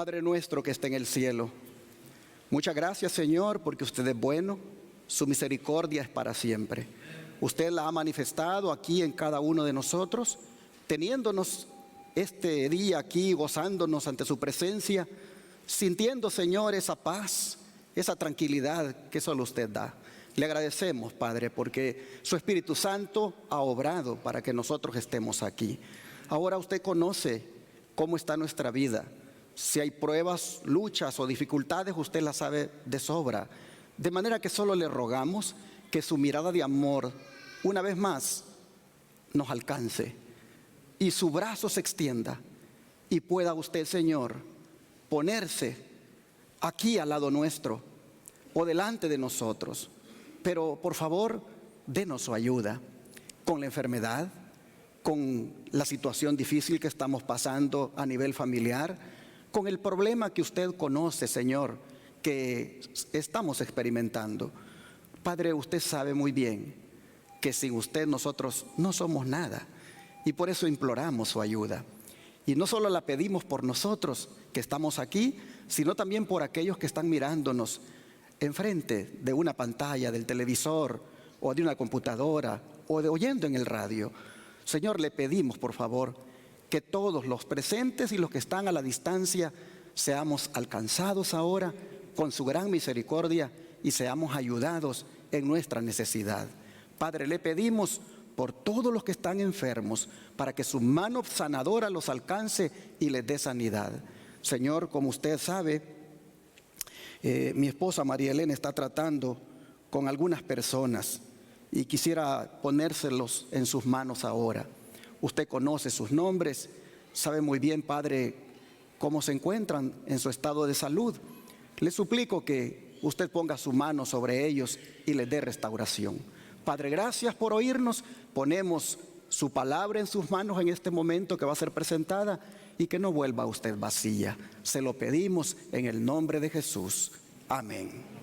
Padre nuestro que está en el cielo, muchas gracias, Señor, porque usted es bueno, su misericordia es para siempre. Usted la ha manifestado aquí en cada uno de nosotros, teniéndonos este día aquí, gozándonos ante su presencia, sintiendo, Señor, esa paz, esa tranquilidad que solo usted da. Le agradecemos, Padre, porque su Espíritu Santo ha obrado para que nosotros estemos aquí. Ahora usted conoce cómo está nuestra vida. Si hay pruebas, luchas o dificultades, usted las sabe de sobra. De manera que solo le rogamos que su mirada de amor, una vez más, nos alcance y su brazo se extienda y pueda usted, Señor, ponerse aquí al lado nuestro o delante de nosotros. Pero por favor, denos su ayuda con la enfermedad, con la situación difícil que estamos pasando a nivel familiar, con el problema que usted conoce, Señor, que estamos experimentando. Padre, usted sabe muy bien que sin usted nosotros no somos nada y por eso imploramos su ayuda. Y no solo la pedimos por nosotros que estamos aquí, sino también por aquellos que están mirándonos enfrente de una pantalla, del televisor o de una computadora o oyendo en el radio. Señor, le pedimos por favor que todos los presentes y los que están a la distancia seamos alcanzados ahora con su gran misericordia y seamos ayudados en nuestra necesidad. Padre, le pedimos por todos los que están enfermos para que su mano sanadora los alcance y les dé sanidad. Señor, como usted sabe, mi esposa María Elena está tratando con algunas personas y quisiera ponérselos en sus manos ahora. Usted conoce sus nombres, sabe muy bien, Padre, cómo se encuentran en su estado de salud. Le suplico que usted ponga su mano sobre ellos y les dé restauración. Padre, gracias por oírnos. Ponemos su palabra en sus manos en este momento que va a ser presentada y que no vuelva a usted vacía. Se lo pedimos en el nombre de Jesús. Amén.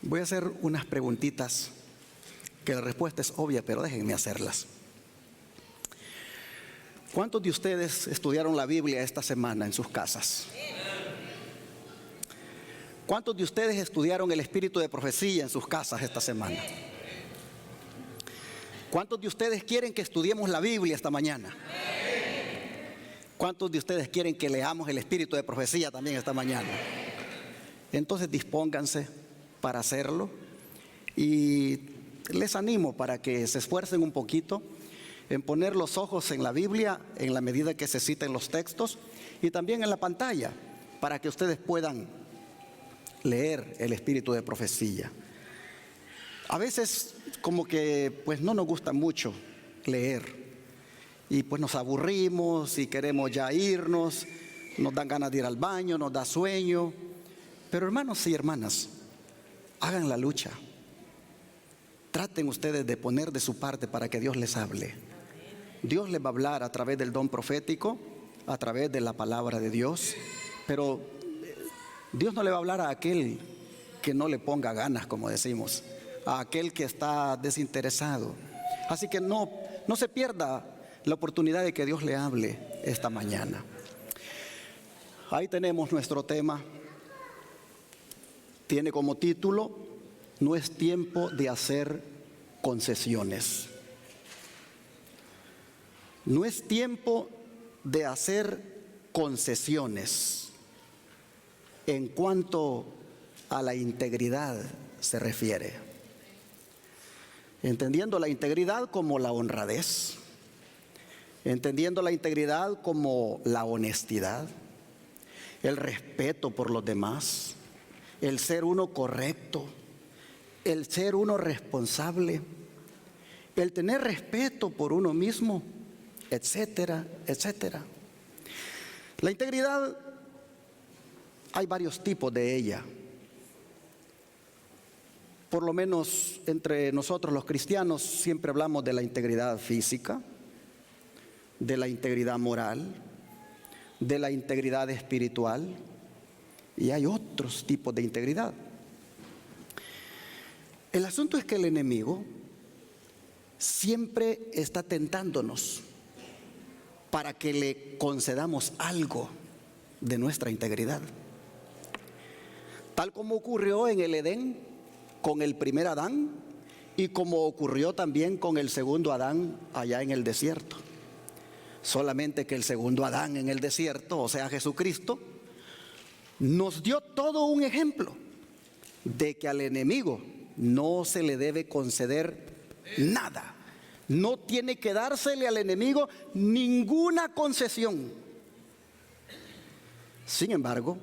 Voy a hacer unas preguntitas que la respuesta es obvia, pero déjenme hacerlas. ¿Cuántos de ustedes estudiaron la Biblia esta semana en sus casas? ¿Cuántos de ustedes estudiaron el espíritu de profecía en sus casas esta semana? ¿Cuántos de ustedes quieren que estudiemos la Biblia esta mañana? ¿Cuántos de ustedes quieren que leamos el espíritu de profecía también esta mañana? Entonces dispónganse para hacerlo y les animo para que se esfuercen un poquito en poner los ojos en la Biblia en la medida que se citen los textos y también en la pantalla para que ustedes puedan leer el espíritu de profecía. A veces como que pues no nos gusta mucho leer y pues nos aburrimos y queremos ya irnos, nos dan ganas de ir al baño, nos da sueño, pero hermanos y hermanas, hagan la lucha. Traten ustedes de poner de su parte para que Dios les hable. Dios les va a hablar a través del don profético, a través de la palabra de Dios, pero Dios no le va a hablar a aquel que no le ponga ganas, como decimos, a aquel que está desinteresado. Así que no se pierda la oportunidad de que Dios le hable esta mañana. Ahí tenemos nuestro tema. Tiene como título: no es tiempo de hacer concesiones. No es tiempo de hacer concesiones en cuanto a la integridad se refiere. Entendiendo la integridad como la honradez, entendiendo la integridad como la honestidad, el respeto por los demás, el ser uno correcto, el ser uno responsable, el tener respeto por uno mismo, etcétera, etcétera. La integridad hay varios tipos de ella. Por lo menos entre nosotros los cristianos siempre hablamos de la integridad física, de la integridad moral, de la integridad espiritual, y hay otros tipos de integridad. El asunto es que el enemigo siempre está tentándonos para que le concedamos algo de nuestra integridad. Tal como ocurrió en el Edén con el primer Adán y como ocurrió también con el segundo Adán allá en el desierto. Solamente que el segundo Adán en el desierto, o sea Jesucristo, nos dio todo un ejemplo de que al enemigo no se le debe conceder nada. No tiene que dársele al enemigo ninguna concesión. Sin embargo,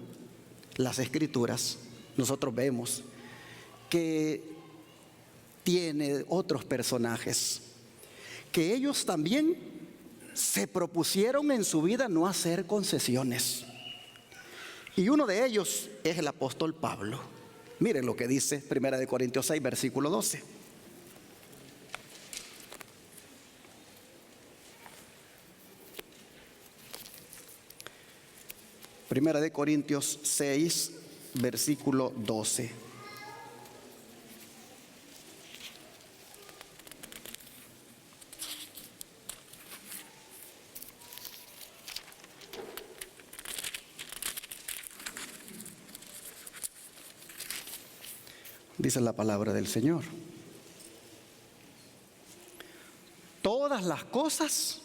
las Escrituras, nosotros vemos que tiene otros personajes que ellos también se propusieron en su vida no hacer concesiones. Y uno de ellos es el apóstol Pablo. Miren lo que dice 1 Corintios 6, versículo 12. Primera de Corintios 6, versículo 12. Dice la palabra del Señor: todas las cosas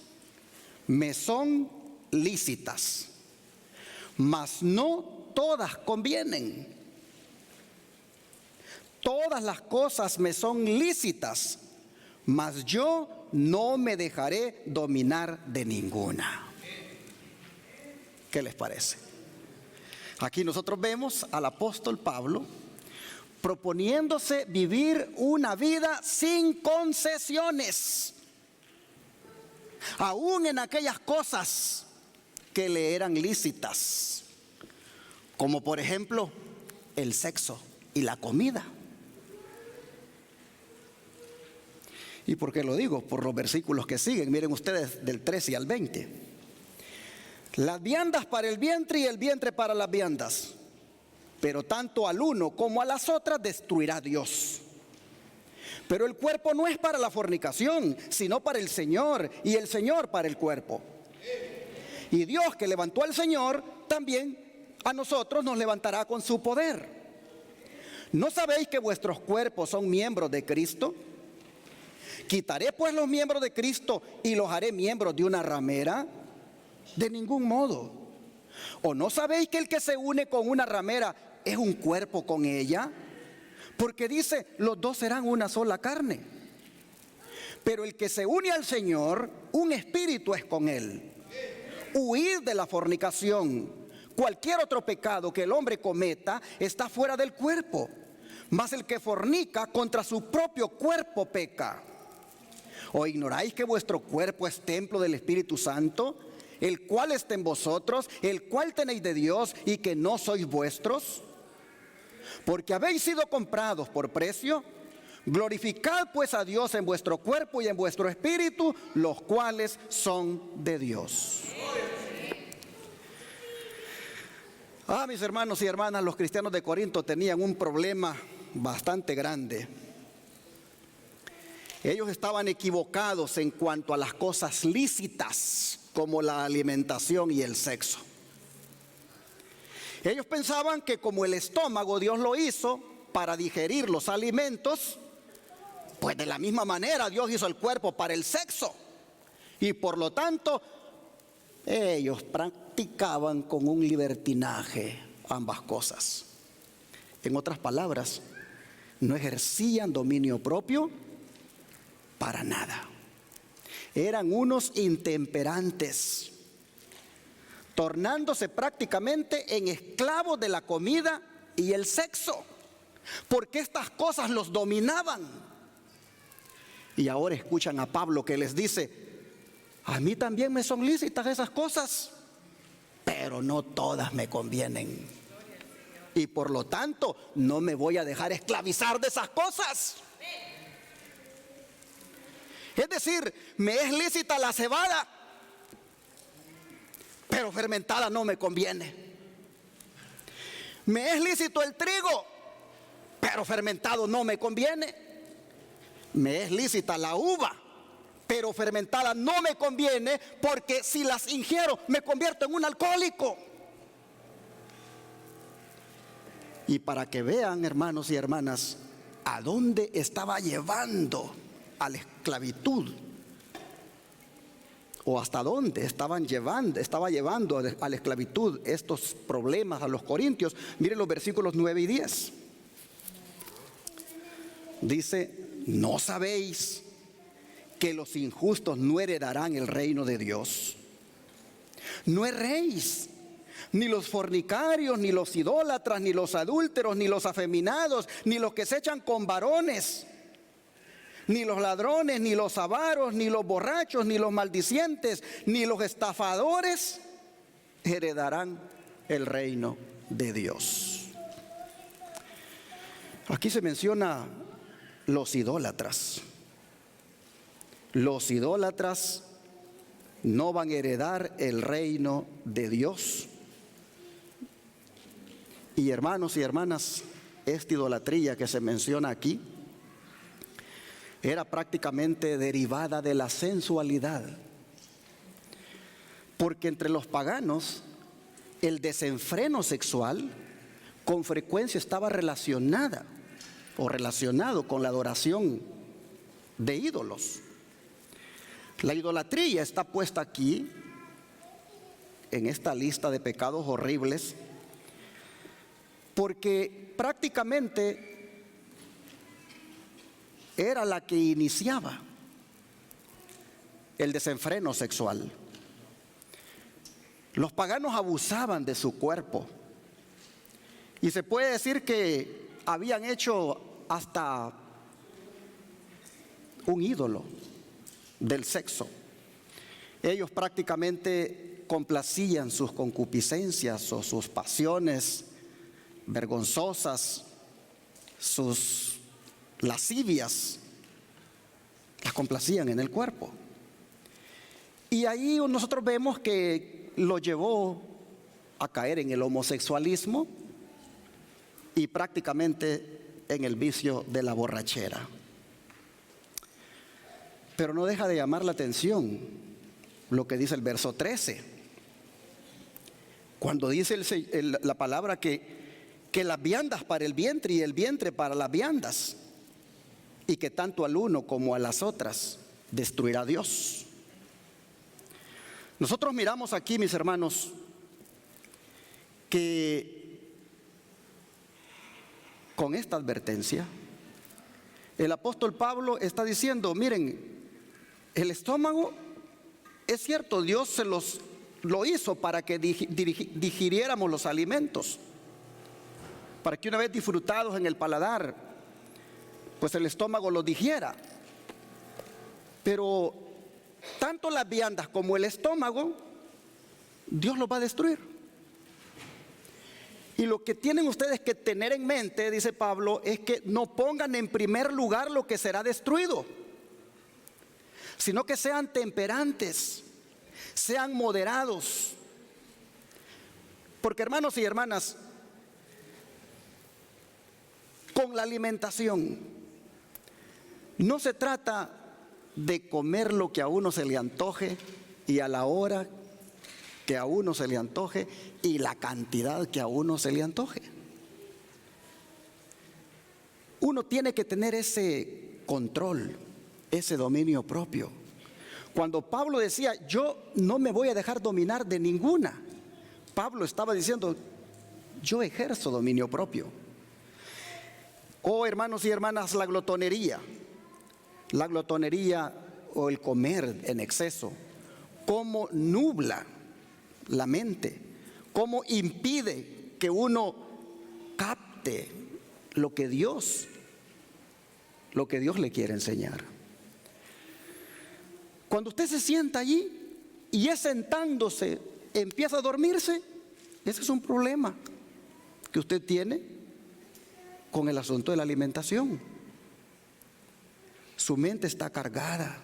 me son lícitas, mas no todas convienen. Todas las cosas me son lícitas, mas yo no me dejaré dominar de ninguna. ¿Qué les parece? Aquí nosotros vemos al apóstol Pablo proponiéndose vivir una vida sin concesiones, aún en aquellas cosas que le eran lícitas, como por ejemplo el sexo y la comida. ¿Y por qué lo digo? Por los versículos que siguen. Miren ustedes del 13 al 20. Las viandas para el vientre y el vientre para las viandas, pero tanto al uno como a las otras destruirá Dios. Pero el cuerpo no es para la fornicación, sino para el Señor, y el Señor para el cuerpo. Y Dios, que levantó al Señor, también a nosotros nos levantará con su poder. ¿No sabéis que vuestros cuerpos son miembros de Cristo? ¿Quitaré pues los miembros de Cristo y los haré miembros de una ramera? De ningún modo. ¿O no sabéis que el que se une con una ramera es un cuerpo con ella? Porque dice, los dos serán una sola carne. Pero el que se une al Señor, un espíritu es con él. Huid de la fornicación. Cualquier otro pecado que el hombre cometa está fuera del cuerpo, mas el que fornica contra su propio cuerpo peca. ¿O ignoráis que vuestro cuerpo es templo del Espíritu Santo, el cual está en vosotros, el cual tenéis de Dios, y que no sois vuestros? Porque habéis sido comprados por precio. Glorificad pues a Dios en vuestro cuerpo y en vuestro espíritu, los cuales son de Dios. Mis hermanos y hermanas, los cristianos de Corinto tenían un problema bastante grande. Ellos estaban equivocados en cuanto a las cosas lícitas, como la alimentación y el sexo. Ellos pensaban que como el estómago Dios lo hizo para digerir los alimentos, pues de la misma manera Dios hizo el cuerpo para el sexo. Y por lo tanto, ellos practicaban con un libertinaje ambas cosas. En otras palabras, no ejercían dominio propio para nada. Eran unos intemperantes, tornándose prácticamente en esclavos de la comida y el sexo, porque estas cosas los dominaban. Y ahora escuchan a Pablo que les dice: a mí también me son lícitas esas cosas, pero no todas me convienen. y por lo tanto no me voy a dejar esclavizar de esas cosas. Es decir, me es lícita la cebada, pero fermentada no me conviene. Me es lícito el trigo, pero fermentado no me conviene. Me es lícita la uva, pero fermentada no me conviene, porque si las ingiero me convierto en un alcohólico. Y para que vean, hermanos y hermanas, a dónde estaba llevando a la esclavitud, o hasta dónde estaba llevando a la esclavitud estos problemas a los corintios. Miren los versículos 9 y 10. Dice: ¿no sabéis que los injustos no heredarán el reino de Dios? No erréis, ni los fornicarios, ni los idólatras, ni los adúlteros, ni los afeminados, ni los que se echan con varones, ni los ladrones, ni los avaros, ni los borrachos, ni los maldicientes, ni los estafadores heredarán el reino de Dios. Aquí se menciona los idólatras. Los idólatras no van a heredar el reino de Dios. Y hermanos y hermanas, esta idolatría que se menciona aquí era prácticamente derivada de la sensualidad, porque entre los paganos el desenfreno sexual con frecuencia estaba relacionado con la adoración de ídolos. La idolatría está puesta aquí en esta lista de pecados horribles porque prácticamente era la que iniciaba el desenfreno sexual. Los paganos abusaban de su cuerpo y se puede decir que habían hecho hasta un ídolo del sexo. Ellos prácticamente complacían sus concupiscencias o sus pasiones vergonzosas, sus lascivias, las complacían en el cuerpo. Y ahí nosotros vemos que lo llevó a caer en el homosexualismo y prácticamente en el vicio de la borrachera. Pero no deja de llamar la atención lo que dice el verso 13, cuando dice la palabra que las viandas para el vientre y el vientre para las viandas, y que tanto al uno como a las otras destruirá Dios. Nosotros miramos aquí, mis hermanos, que con esta advertencia el apóstol Pablo está diciendo: miren, el estómago, es cierto, Dios lo hizo para que digiriéramos los alimentos, para que una vez disfrutados en el paladar, pues el estómago los digiera. Pero tanto las viandas como el estómago, Dios los va a destruir. Y lo que tienen ustedes que tener en mente, dice Pablo, es que no pongan en primer lugar lo que será destruido, sino que sean temperantes, sean moderados. Porque, hermanos y hermanas, con la alimentación no se trata de comer lo que a uno se le antoje y a la hora que a uno se le antoje y la cantidad que a uno se le antoje. Uno tiene que tener ese control, ese dominio propio. Cuando Pablo decía: yo no me voy a dejar dominar de ninguna, Pablo estaba diciendo: yo ejerzo dominio propio. Oh, hermanos y hermanas, la glotonería o el comer en exceso, cómo nubla la mente, cómo impide que uno capte lo que Dios le quiere enseñar. Cuando usted se sienta allí y es sentándose empieza a dormirse, ese es un problema que que usted tiene con el asunto de la alimentación. Su mente está cargada.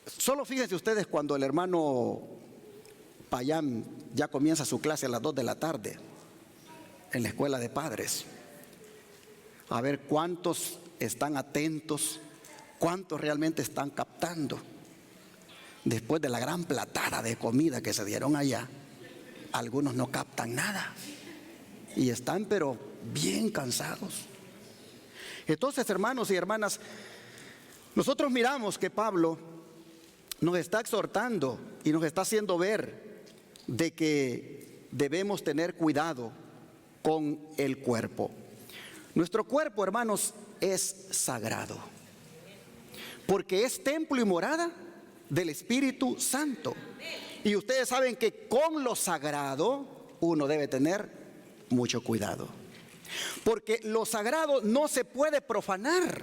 Solo fíjense ustedes cuando el hermano Payán ya comienza su clase a las 2 de la tarde en la escuela de padres. A ver cuántos están atentos, cuántos realmente están captando. Después de la gran platada de comida que se dieron allá, algunos no captan nada y están pero bien cansados. Entonces, hermanos y hermanas, nosotros miramos que Pablo nos está exhortando y nos está haciendo ver de que debemos tener cuidado con el cuerpo. Nuestro cuerpo, hermanos, es sagrado, porque es templo y morada del Espíritu Santo. Y ustedes saben que con lo sagrado uno debe tener mucho cuidado, porque lo sagrado no se puede profanar.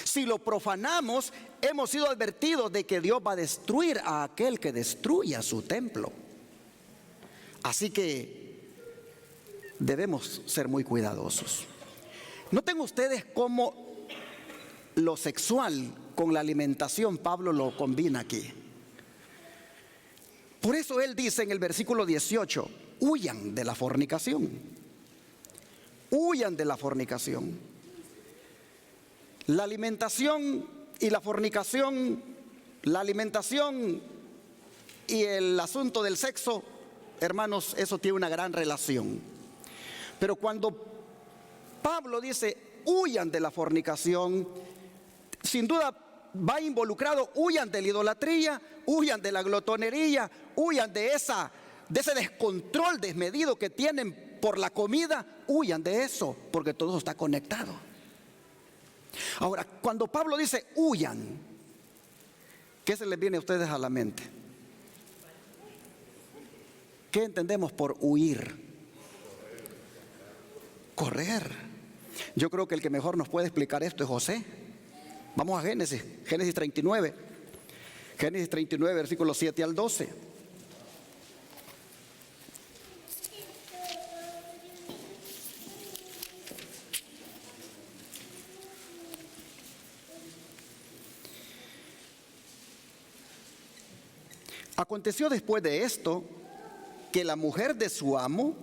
Si lo profanamos, hemos sido advertidos de que Dios va a destruir a aquel que destruya su templo. Así que debemos ser muy cuidadosos. Noten ustedes cómo lo sexual con la alimentación Pablo lo combina aquí. Por eso él dice en el versículo 18, huyan de la fornicación. Huyan de la fornicación. La alimentación y la fornicación, la alimentación y el asunto del sexo, hermanos, eso tiene una gran relación. Pero cuando Pablo dice huyan de la fornicación, sin duda va involucrado, huyan de la idolatría, huyan de la glotonería, huyan de ese descontrol desmedido que tienen por la comida, huyan de eso, porque todo está conectado. Ahora, cuando Pablo dice huyan, ¿qué se les viene a ustedes a la mente? ¿Qué entendemos por huir? Correr. Yo creo que el que mejor nos puede explicar esto es José. Vamos a Génesis 39. Génesis 39, versículos 7 al 12. Aconteció después de esto que la mujer de su amo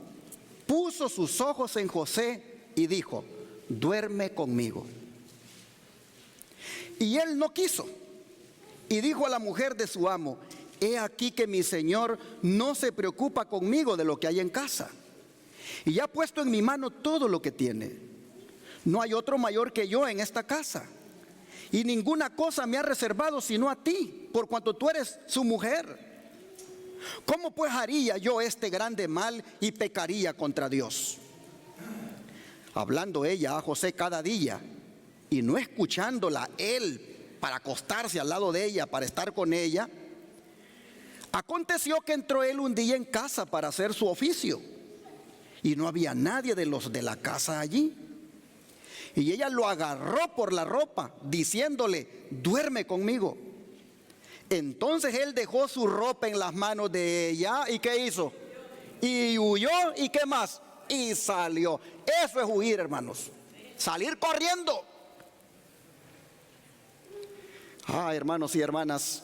puso sus ojos en José y dijo: duerme conmigo. Y él no quiso. Y dijo a la mujer de su amo: he aquí que mi señor no se preocupa conmigo de lo que hay en casa, y ya ha puesto en mi mano todo lo que tiene. No hay otro mayor que yo en esta casa, y ninguna cosa me ha reservado sino a ti, por cuanto tú eres su mujer. ¿Cómo pues haría yo este grande mal y pecaría contra Dios? Hablando ella a José cada día y no escuchándola él para acostarse al lado de ella, para estar con ella, aconteció que entró él un día en casa para hacer su oficio y no había nadie de los de la casa allí. Y ella lo agarró por la ropa, diciéndole: duerme conmigo. Entonces él dejó su ropa en las manos de ella. ¿Y qué hizo? Y huyó. ¿Y qué más? Y salió. Eso es huir, hermanos. Salir corriendo. Hermanos y hermanas,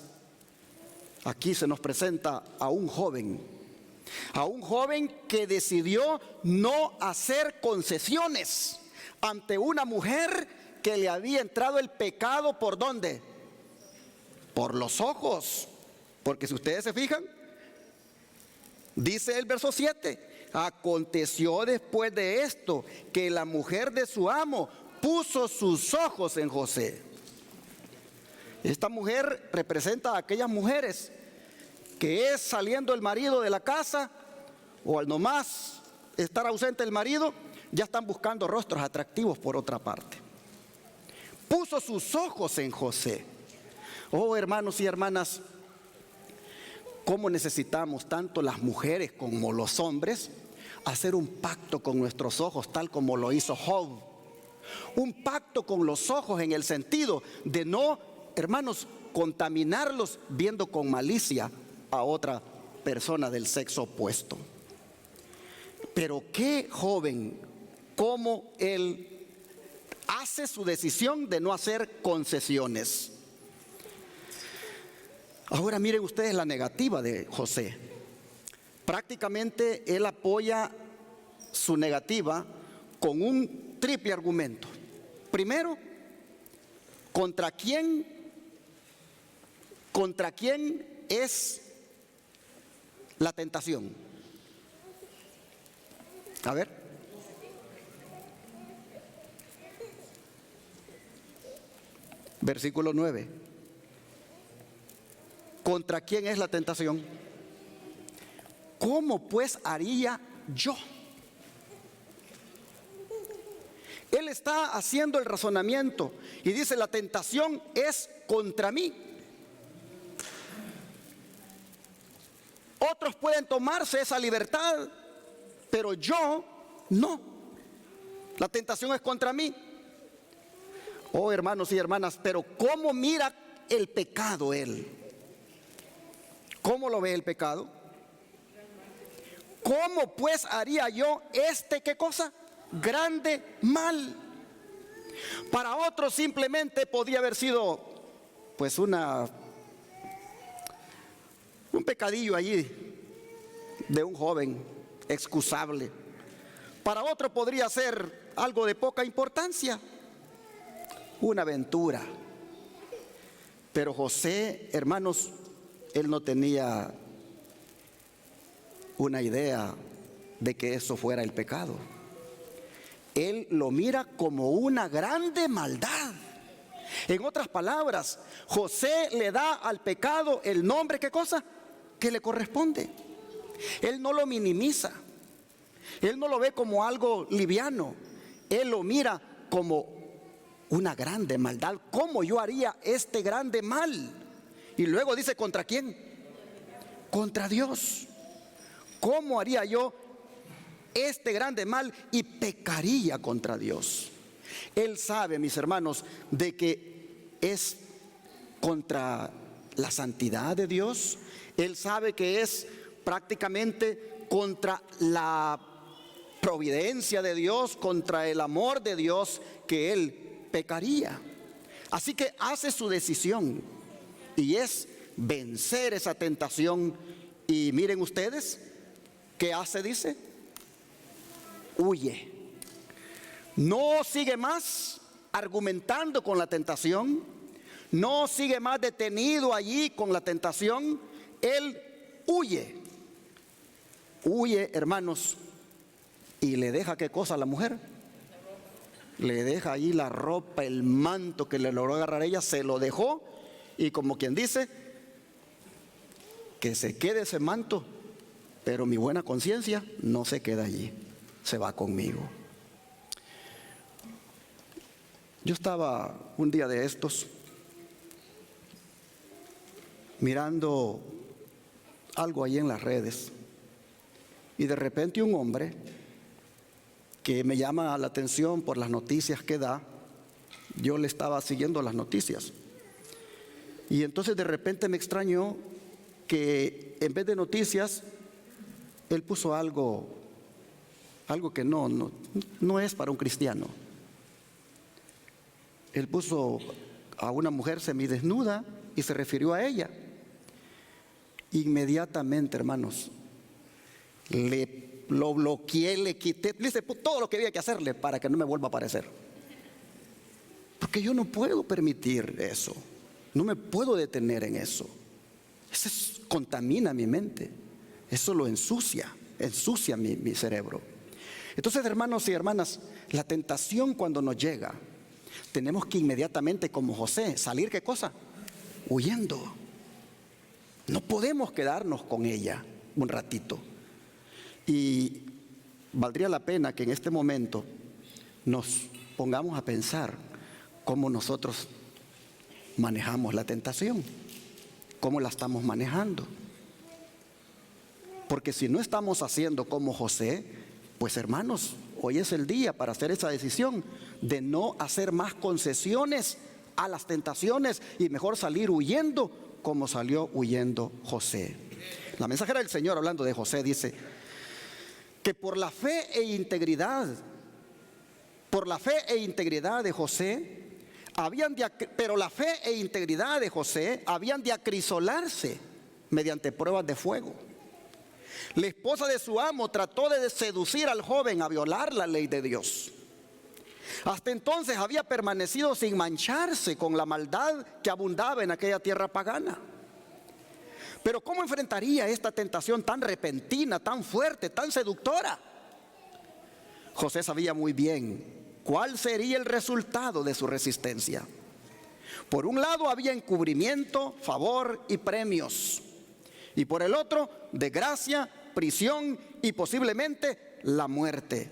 aquí se nos presenta a un joven que decidió no hacer concesiones ante una mujer que le había entrado el pecado. ¿Por dónde? Por los ojos. Porque si ustedes se fijan, dice el verso 7: aconteció después de esto que la mujer de su amo puso sus ojos en José. Esta mujer representa a aquellas mujeres que es saliendo el marido de la casa, o al nomás estar ausente el marido, ya están buscando rostros atractivos por otra parte. Puso sus ojos en José. Hermanos y hermanas, cómo necesitamos tanto las mujeres como los hombres hacer un pacto con nuestros ojos, tal como lo hizo Job. Un pacto con los ojos en el sentido de no, hermanos, contaminarlos viendo con malicia a otra persona del sexo opuesto. Pero qué joven, cómo él hace su decisión de no hacer concesiones. Ahora miren ustedes la negativa de José. Prácticamente él apoya su negativa con un triple argumento. Primero, ¿contra quién es la tentación? A ver. Versículo 9. ¿Contra quién es la tentación? ¿Cómo pues haría yo? Él está haciendo el razonamiento y dice: la tentación es contra mí. Otros pueden tomarse esa libertad, pero yo no. La tentación es contra mí. Oh, hermanos y hermanas, pero ¿cómo mira el pecado él? ¿Cómo lo ve el pecado? ¿Cómo pues haría yo ¿qué cosa? Grande mal. Para otros simplemente podía haber sido pues un pecadillo allí de un joven excusable. Para otro podría ser algo de poca importancia, una aventura. Pero José, hermanos, él no tenía una idea de que eso fuera el pecado. Él lo mira como una grande maldad. En otras palabras, José le da al pecado el nombre, ¿qué cosa? Que le corresponde. Él no lo minimiza. Él no lo ve como algo liviano. Él lo mira como una grande maldad. ¿Cómo yo haría este grande mal? Y luego dice: ¿contra quién? Contra Dios. ¿Cómo haría yo este grande mal? Y pecaría contra Dios. Él sabe, mis hermanos, de que es contra la santidad de Dios. Él sabe que es prácticamente contra la providencia de Dios, contra el amor de Dios, que él pecaría. Así que hace su decisión y es vencer esa tentación. Y miren ustedes, ¿qué hace? Dice: huye. No sigue más argumentando con la tentación, no sigue más detenido allí con la tentación. Él huye. Huye, hermanos, y le deja ¿qué cosa a la mujer? Le deja ahí la ropa, el manto que le logró agarrar ella, se lo dejó. Y como quien dice, que se quede ese manto, pero mi buena conciencia no se queda allí, se va conmigo. Yo estaba un día de estos mirando algo ahí en las redes, y de repente un hombre que me llama la atención por las noticias que da. Yo le estaba siguiendo las noticias, y entonces de repente me extrañó que en vez de noticias él puso algo que no es para un cristiano. Él puso a una mujer semidesnuda y se refirió a ella. Inmediatamente, hermanos, lo bloqueé, le quité, le hice todo lo que había que hacerle para que no me vuelva a aparecer. Porque yo no puedo permitir eso, no me puedo detener en eso. Eso contamina mi mente, eso lo ensucia mi cerebro. Entonces, hermanos y hermanas, la tentación cuando nos llega, tenemos que inmediatamente, como José, salir ¿qué cosa? Huyendo. No podemos quedarnos con ella un ratito. Y valdría la pena que en este momento nos pongamos a pensar cómo nosotros manejamos la tentación, cómo la estamos manejando. Porque si no estamos haciendo como José, pues hermanos, hoy es el día para hacer esa decisión de no hacer más concesiones a las tentaciones y mejor salir huyendo como salió huyendo José. La mensajera del Señor, hablando de José, dice que por la fe e integridad de José, pero la fe e integridad de José habían de acrisolarse mediante pruebas de fuego. La esposa de su amo trató de seducir al joven a violar la ley de Dios. Hasta entonces había permanecido sin mancharse con la maldad que abundaba en aquella tierra pagana. Pero ¿cómo enfrentaría esta tentación tan repentina, tan fuerte, tan seductora? José sabía muy bien cuál sería el resultado de su resistencia. Por un lado había encubrimiento, favor y premios. Y por el otro, desgracia, prisión y posiblemente la muerte.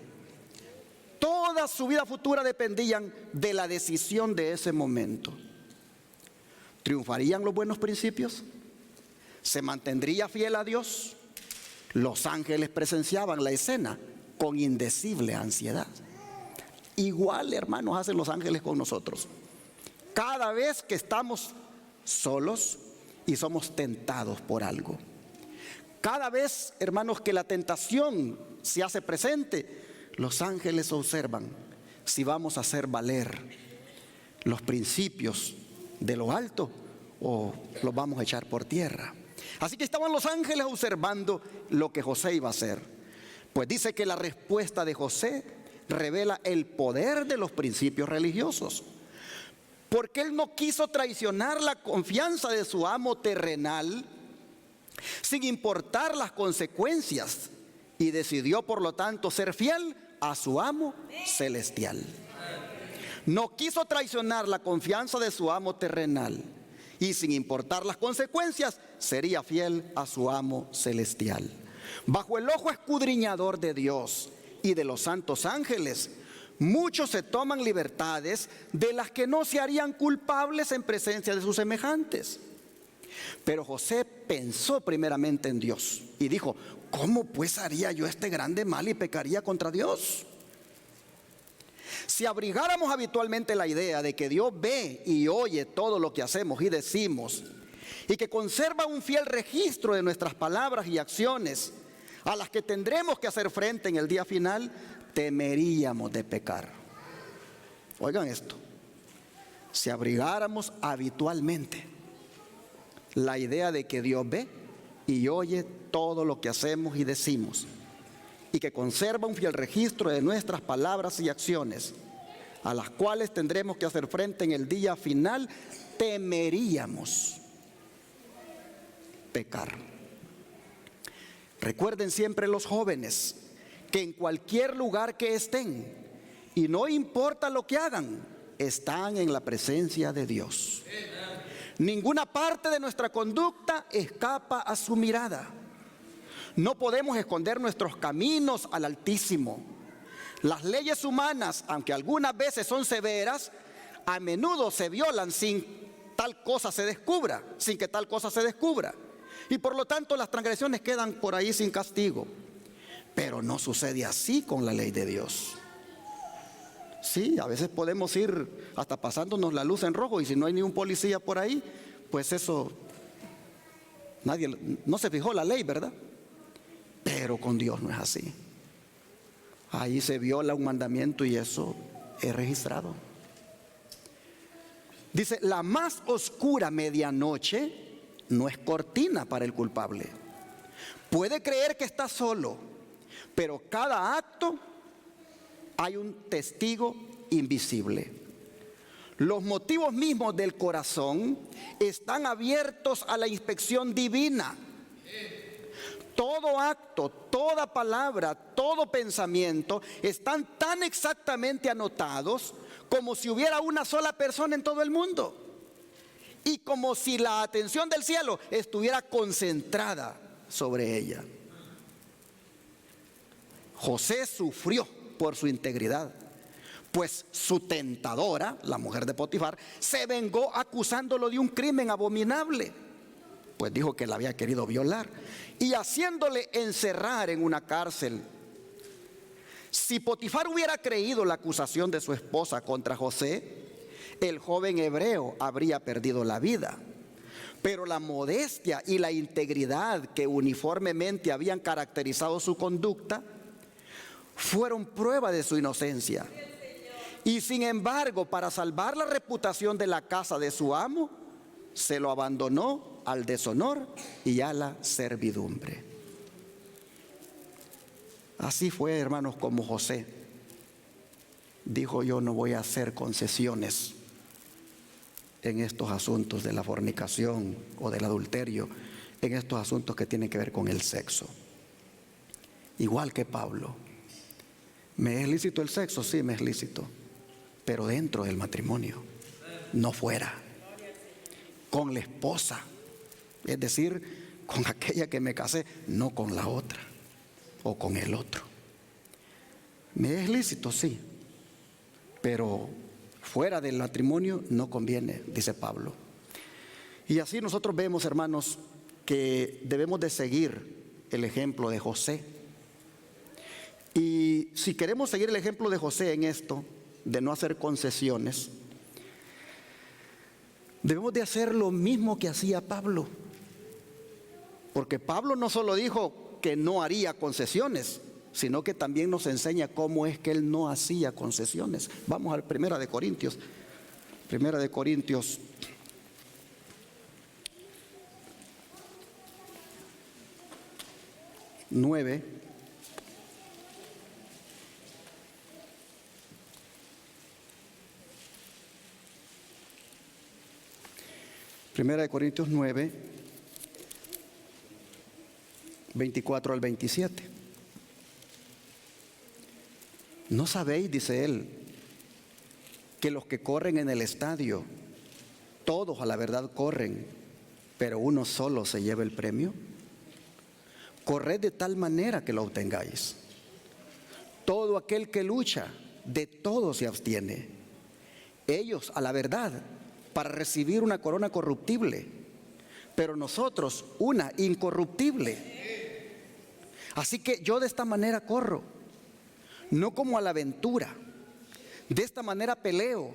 Toda su vida futura dependían de la decisión de ese momento. ¿Triunfarían los buenos principios? ¿Se mantendría fiel a Dios? Los ángeles presenciaban la escena con indecible ansiedad. Igual, hermanos, hacen los ángeles con nosotros. Cada vez que estamos solos y somos tentados por algo. Cada vez, hermanos, que la tentación se hace presente, los ángeles observan si vamos a hacer valer los principios de lo alto o los vamos a echar por tierra. Así que estaban los ángeles observando lo que José iba a hacer. Pues dice que la respuesta de José revela el poder de los principios religiosos. Porque él no quiso traicionar la confianza de su amo terrenal sin importar las consecuencias, y decidió por lo tanto ser fiel a su amo celestial. No quiso traicionar la confianza de su amo terrenal, y sin importar las consecuencias sería fiel a su amo celestial. Bajo el ojo escudriñador de Dios y de los santos ángeles, muchos se toman libertades de las que no se harían culpables en presencia de sus semejantes. Pero José pensó primeramente en Dios y dijo: ¿cómo pues haría yo este grande mal y pecaría contra Dios? Si abrigáramos habitualmente la idea de que Dios ve y oye todo lo que hacemos y decimos, y que conserva un fiel registro de nuestras palabras y acciones, a las que tendremos que hacer frente en el día final, temeríamos de pecar. Oigan esto: si abrigáramos habitualmente la idea de que Dios ve y oye todo lo que hacemos y decimos, y que conserva un fiel registro de nuestras palabras y acciones, a las cuales tendremos que hacer frente en el día final, temeríamos pecar. Recuerden siempre, los jóvenes, que en cualquier lugar que estén, y no importa lo que hagan, están en la presencia de Dios. Ninguna parte de nuestra conducta escapa a su mirada. No podemos esconder nuestros caminos al Altísimo. Las leyes humanas, aunque algunas veces son severas, a menudo se violan sin que tal cosa se descubra. Y por lo tanto las transgresiones quedan por ahí sin castigo. Pero no sucede así con la ley de Dios. Sí, a veces podemos ir hasta pasándonos la luz en rojo, y si no hay ni un policía por ahí, pues eso, no se fijó la ley, ¿verdad? Pero con Dios no es así. Ahí se viola un mandamiento y eso es registrado. Dice: la más oscura medianoche no es cortina para el culpable. Puede creer que está solo, pero cada acto hay un testigo invisible. Los motivos mismos del corazón están abiertos a la inspección divina. Todo acto, toda palabra, todo pensamiento están tan exactamente anotados como si hubiera una sola persona en todo el mundo, y como si la atención del cielo estuviera concentrada sobre ella. José sufrió por su integridad, pues su tentadora, la mujer de Potifar, se vengó acusándolo de un crimen abominable, pues dijo que la había querido violar, y haciéndole encerrar en una cárcel. Si Potifar hubiera creído la acusación de su esposa contra José, el joven hebreo habría perdido la vida. Pero la modestia y la integridad que uniformemente habían caracterizado su conducta fueron prueba de su inocencia. Y sin embargo, para salvar la reputación de la casa de su amo, se lo abandonó al deshonor y a la servidumbre. Así fue, hermanos, como José dijo: yo no voy a hacer concesiones en estos asuntos de la fornicación o del adulterio, en estos asuntos que tienen que ver con el sexo. Igual que Pablo. ¿Me es lícito el sexo? Sí, me es lícito, pero dentro del matrimonio, no fuera, con la esposa, es decir, con aquella que me casé, no con la otra o con el otro. ¿Me es lícito? Sí, pero fuera del matrimonio no conviene, dice Pablo. Y así nosotros vemos, hermanos, que debemos de seguir el ejemplo de José. Y si queremos seguir el ejemplo de José en esto, de no hacer concesiones, debemos de hacer lo mismo que hacía Pablo. Porque Pablo no solo dijo que no haría concesiones, sino que también nos enseña cómo es que él no hacía concesiones. Vamos al Primera de Corintios. Primera de Corintios 9. Primera de Corintios 9, 24 al 27. ¿No sabéis, dice él, que los que corren en el estadio, todos a la verdad corren, pero uno solo se lleva el premio? Corred de tal manera que lo obtengáis. Todo aquel que lucha, de todo se abstiene. Ellos, a la verdad, para recibir una corona corruptible, pero nosotros una incorruptible. Así que yo de esta manera corro, no como a la aventura. De esta manera peleo,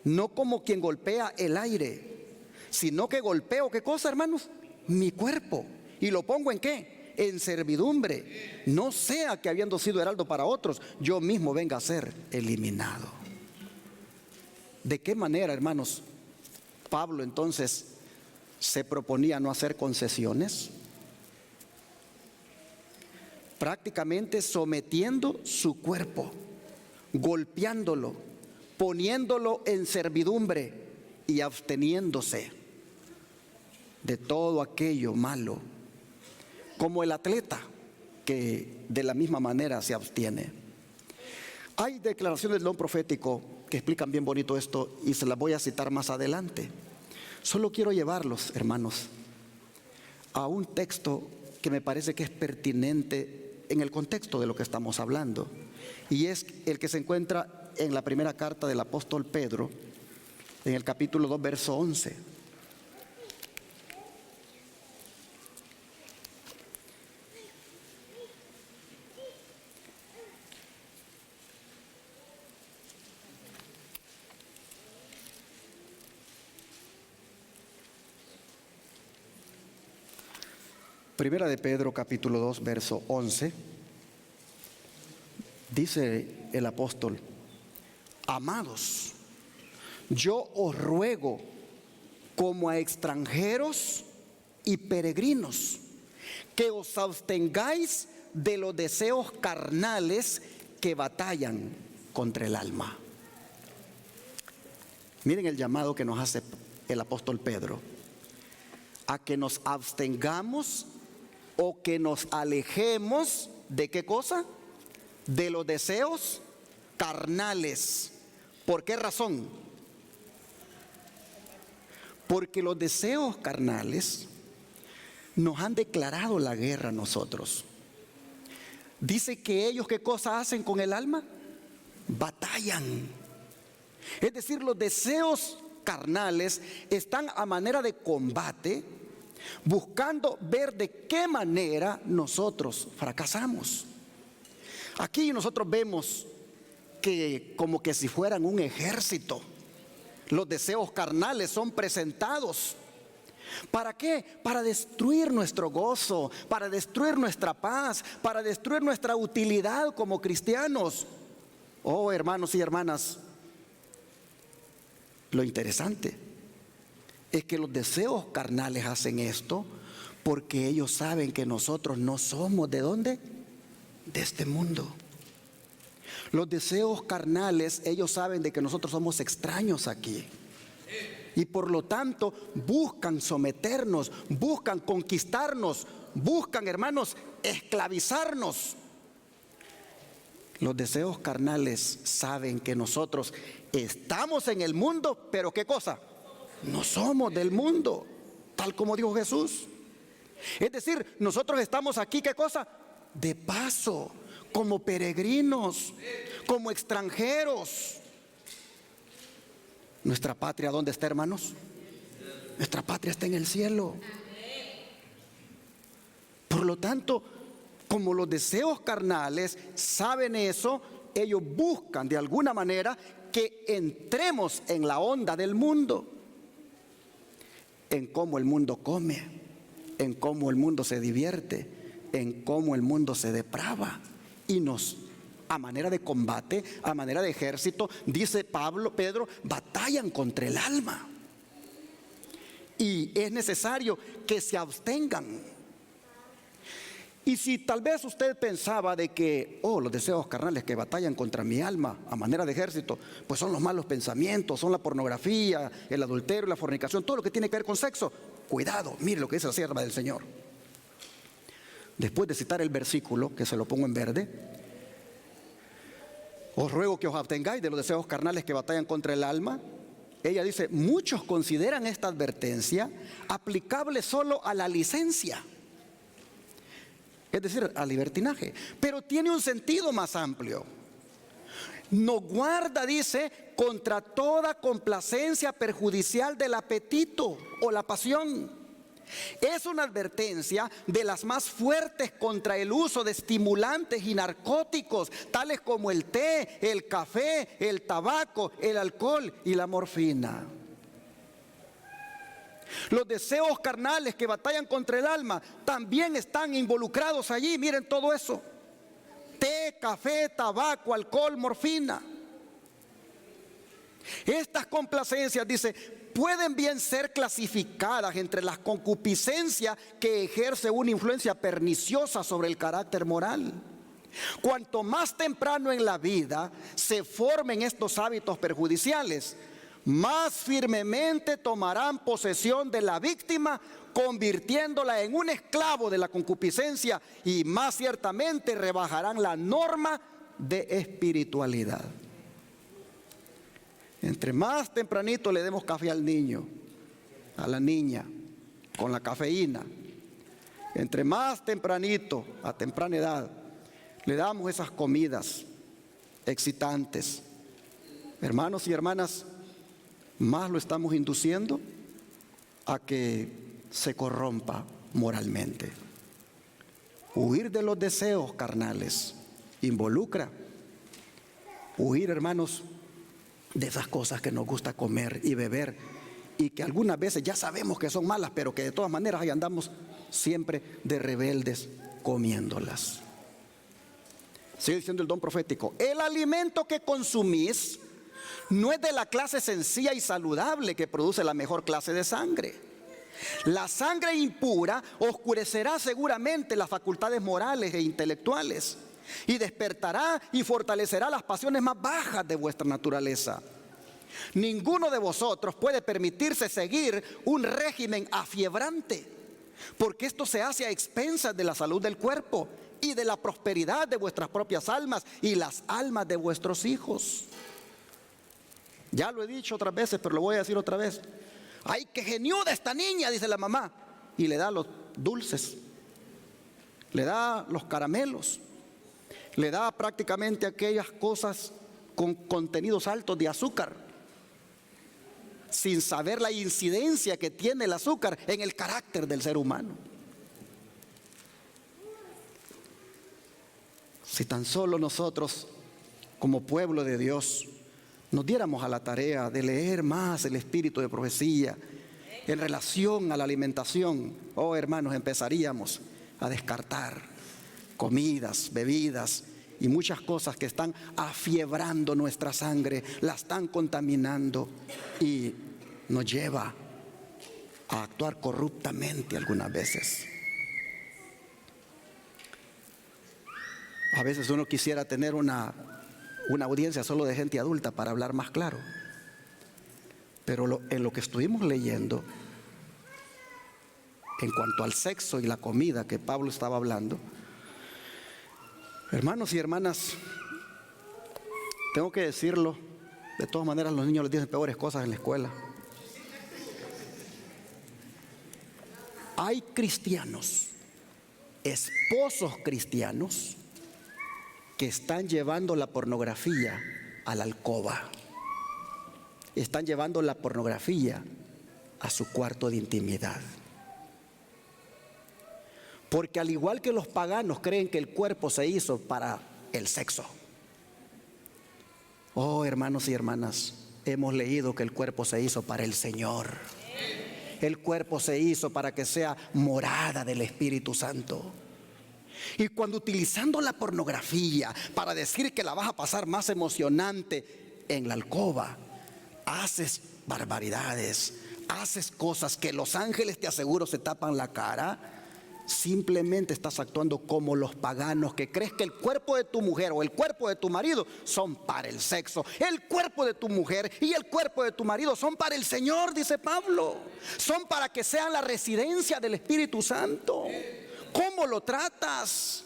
no como quien golpea el aire, sino que golpeo, ¿qué cosa, hermanos? Mi cuerpo. ¿Y lo pongo en qué? En servidumbre. No sea que habiendo sido heraldo para otros, yo mismo venga a ser eliminado. ¿De qué manera, hermanos, Pablo entonces se proponía no hacer concesiones? Prácticamente sometiendo su cuerpo, golpeándolo, poniéndolo en servidumbre y absteniéndose de todo aquello malo, como el atleta que de la misma manera se abstiene. Hay declaraciones del don profético que explican bien bonito esto y se las voy a citar más adelante. Solo quiero llevarlos, hermanos, a un texto que me parece que es pertinente en el contexto de lo que estamos hablando, y es el que se encuentra en la primera carta del apóstol Pedro, en el capítulo 2, verso 11. Primera de Pedro, capítulo 2, verso 11. Dice el apóstol: amados, yo os ruego como a extranjeros y peregrinos que os abstengáis de los deseos carnales que batallan contra el alma. Miren el llamado que nos hace el apóstol Pedro a que nos abstengamos o que nos alejemos de ¿qué cosa? De los deseos carnales. ¿Por qué razón? Porque los deseos carnales nos han declarado la guerra a nosotros. Dice que ellos ¿qué cosa hacen con el alma? Batallan. Es decir, los deseos carnales están a manera de combate, buscando ver de qué manera nosotros fracasamos. Aquí nosotros vemos que como que si fueran un ejército, los deseos carnales son presentados ¿Para qué? Para destruir nuestro gozo, para destruir nuestra paz, para destruir nuestra utilidad como cristianos. Oh, hermanos y hermanas, lo interesante es que los deseos carnales hacen esto porque ellos saben que nosotros no somos ¿de dónde? De este mundo. Los deseos carnales, ellos saben de que nosotros somos extraños aquí. Y por lo tanto buscan someternos, buscan conquistarnos, buscan, hermanos, esclavizarnos. Los deseos carnales saben que nosotros estamos en el mundo, pero ¿qué cosa? No somos del mundo, tal como dijo Jesús. Es decir, nosotros estamos aquí, ¿qué cosa? De paso, como peregrinos, como extranjeros. ¿Nuestra patria dónde está, hermanos? Nuestra patria está en el cielo. Por lo tanto, como los deseos carnales saben eso, ellos buscan de alguna manera que entremos en la onda del mundo, en cómo el mundo come, en cómo el mundo se divierte, en cómo el mundo se deprava, y nos, a manera de combate, a manera de ejército, dice Pedro, batallan contra el alma. Y es necesario que se abstengan. Y si tal vez usted pensaba de que, los deseos carnales que batallan contra mi alma a manera de ejército, pues son los malos pensamientos, son la pornografía, el adulterio, la fornicación, todo lo que tiene que ver con sexo. Cuidado, mire lo que dice la sierva del Señor. Después de citar el versículo, que se lo pongo en verde: os ruego que os abstengáis de los deseos carnales que batallan contra el alma. Ella dice, muchos consideran esta advertencia aplicable solo a la licencia, es decir, al libertinaje, pero tiene un sentido más amplio. Nos guarda, dice, contra toda complacencia perjudicial del apetito o la pasión. Es una advertencia de las más fuertes contra el uso de estimulantes y narcóticos, tales como el té, el café, el tabaco, el alcohol y la morfina. Los deseos carnales que batallan contra el alma también están involucrados allí. Miren todo eso: té, café, tabaco, alcohol, morfina. Estas complacencias, dice, pueden bien ser clasificadas entre las concupiscencias que ejerce una influencia perniciosa sobre el carácter moral. Cuanto más temprano en la vida se formen estos hábitos perjudiciales, más firmemente tomarán posesión de la víctima, convirtiéndola en un esclavo de la concupiscencia, y más ciertamente rebajarán la norma de espiritualidad. Entre más tempranito le demos café al niño, a la niña, con la cafeína, entre más tempranito, a temprana edad, le damos esas comidas excitantes, hermanos y hermanas, más lo estamos induciendo a que se corrompa moralmente. Huir de los deseos carnales involucra huir, hermanos, de esas cosas que nos gusta comer y beber, y que algunas veces ya sabemos que son malas, pero que de todas maneras ahí andamos siempre de rebeldes comiéndolas. Sigue diciendo el don profético: el alimento que consumís no es de la clase sencilla y saludable que produce la mejor clase de sangre. La sangre impura oscurecerá seguramente las facultades morales e intelectuales, y despertará y fortalecerá las pasiones más bajas de vuestra naturaleza. Ninguno de vosotros puede permitirse seguir un régimen afiebrante, porque esto se hace a expensas de la salud del cuerpo y de la prosperidad de vuestras propias almas y las almas de vuestros hijos. Ya lo he dicho otras veces, pero lo voy a decir otra vez. ¡Ay, qué geniuda esta niña!, dice la mamá, y le da los dulces, le da los caramelos, le da prácticamente aquellas cosas con contenidos altos de azúcar, sin saber la incidencia que tiene el azúcar en el carácter del ser humano. Si tan solo nosotros, como pueblo de Dios, nos diéramos a la tarea de leer más el espíritu de profecía en relación a la alimentación, oh hermanos, empezaríamos a descartar comidas, bebidas y muchas cosas que están afiebrando nuestra sangre, la están contaminando y nos lleva a actuar corruptamente algunas veces. A veces uno quisiera tener una audiencia solo de gente adulta para hablar más claro. Pero en lo que estuvimos leyendo, en cuanto al sexo y la comida que Pablo estaba hablando, hermanos y hermanas, tengo que decirlo, de todas maneras los niños les dicen peores cosas en la escuela. Hay cristianos, esposos cristianos, que están llevando la pornografía a la alcoba. Están llevando la pornografía a su cuarto de intimidad. Porque al igual que los paganos creen que el cuerpo se hizo para el sexo. Oh, hermanos y hermanas, hemos leído que el cuerpo se hizo para el Señor. El cuerpo se hizo para que sea morada del Espíritu Santo. Y cuando utilizando la pornografía para decir que la vas a pasar más emocionante en la alcoba, haces barbaridades, haces cosas que los ángeles, te aseguro, se tapan la cara, simplemente estás actuando como los paganos que crees que el cuerpo de tu mujer o el cuerpo de tu marido son para el sexo. El cuerpo de tu mujer y el cuerpo de tu marido son para el Señor, dice Pablo. Son para que sean la residencia del Espíritu Santo. ¿Cómo lo tratas?